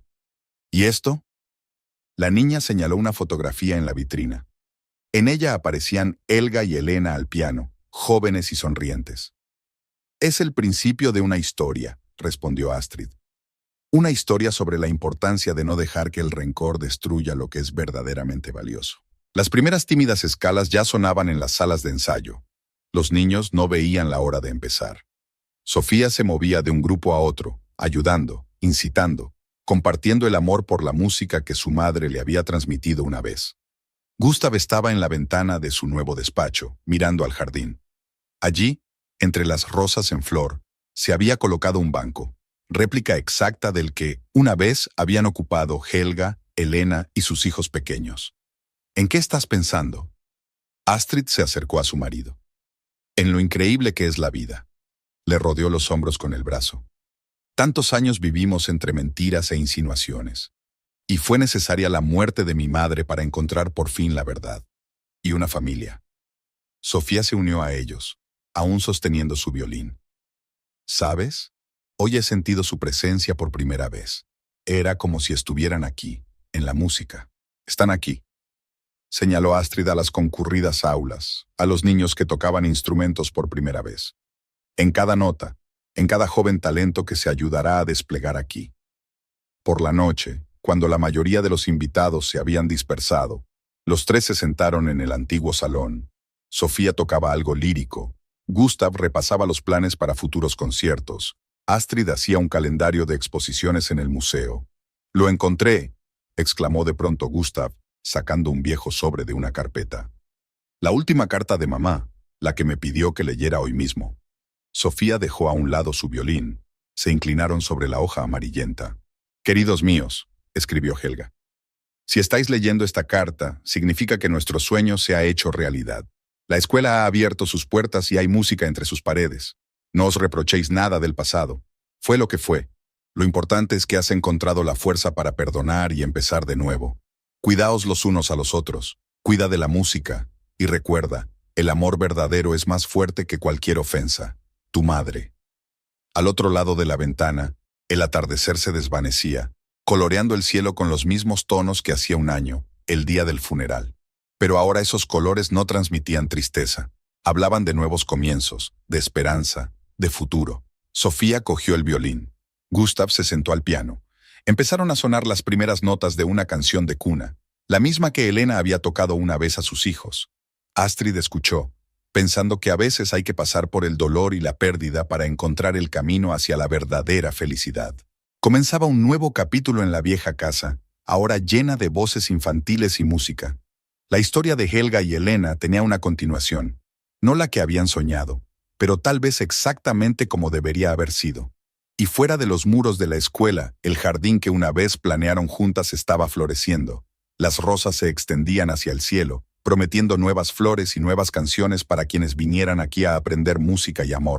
¿Y esto? La niña señaló una fotografía en la vitrina. En ella aparecían Helga y Elena al piano, jóvenes y sonrientes. Es el principio de una historia, respondió Astrid. Una historia sobre la importancia de no dejar que el rencor destruya lo que es verdaderamente valioso. Las primeras tímidas escalas ya sonaban en las salas de ensayo. Los niños no veían la hora de empezar. Sofía se movía de un grupo a otro, ayudando, incitando, compartiendo el amor por la música que su madre le había transmitido una vez. Gustav estaba en la ventana de su nuevo despacho, mirando al jardín. Allí, entre las rosas en flor, se había colocado un banco, réplica exacta del que una vez habían ocupado Helga, Elena y sus hijos pequeños. ¿En qué estás pensando? Astrid se acercó a su marido. En lo increíble que es la vida. Le rodeó los hombros con el brazo. Tantos años vivimos entre mentiras e insinuaciones. Y fue necesaria la muerte de mi madre para encontrar por fin la verdad. Y una familia. Sofía se unió a ellos, aún sosteniendo su violín. ¿Sabes? Hoy he sentido su presencia por primera vez. Era como si estuvieran aquí, en la música. Están aquí. Señaló Astrid a las concurridas aulas, a los niños que tocaban instrumentos por primera vez. En cada nota, en cada joven talento que se ayudará a desplegar aquí. Por la noche, cuando la mayoría de los invitados se habían dispersado, los tres se sentaron en el antiguo salón. Sofía tocaba algo lírico. Gustav repasaba los planes para futuros conciertos. Astrid hacía un calendario de exposiciones en el museo. «Lo encontré», exclamó de pronto Gustav, sacando un viejo sobre de una carpeta. «La última carta de mamá, la que me pidió que leyera hoy mismo». Sofía dejó a un lado su violín. Se inclinaron sobre la hoja amarillenta. «Queridos míos», escribió Helga. «Si estáis leyendo esta carta, significa que nuestro sueño se ha hecho realidad. La escuela ha abierto sus puertas y hay música entre sus paredes. No os reprochéis nada del pasado. Fue lo que fue. Lo importante es que has encontrado la fuerza para perdonar y empezar de nuevo. Cuidaos los unos a los otros. Cuida de la música. Y recuerda, el amor verdadero es más fuerte que cualquier ofensa. Tu madre». Al otro lado de la ventana, el atardecer se desvanecía, coloreando el cielo con los mismos tonos que hacía un año, el día del funeral. Pero ahora esos colores no transmitían tristeza. Hablaban de nuevos comienzos, de esperanza, de futuro. Sofía cogió el violín. Gustav se sentó al piano. Empezaron a sonar las primeras notas de una canción de cuna, la misma que Elena había tocado una vez a sus hijos. Astrid escuchó, pensando que a veces hay que pasar por el dolor y la pérdida para encontrar el camino hacia la verdadera felicidad. Comenzaba un nuevo capítulo en la vieja casa, ahora llena de voces infantiles y música. La historia de Helga y Elena tenía una continuación, no la que habían soñado, pero tal vez exactamente como debería haber sido. Y fuera de los muros de la escuela, el jardín que una vez planearon juntas estaba floreciendo. Las rosas se extendían hacia el cielo, prometiendo nuevas flores y nuevas canciones para quienes vinieran aquí a aprender música y amor.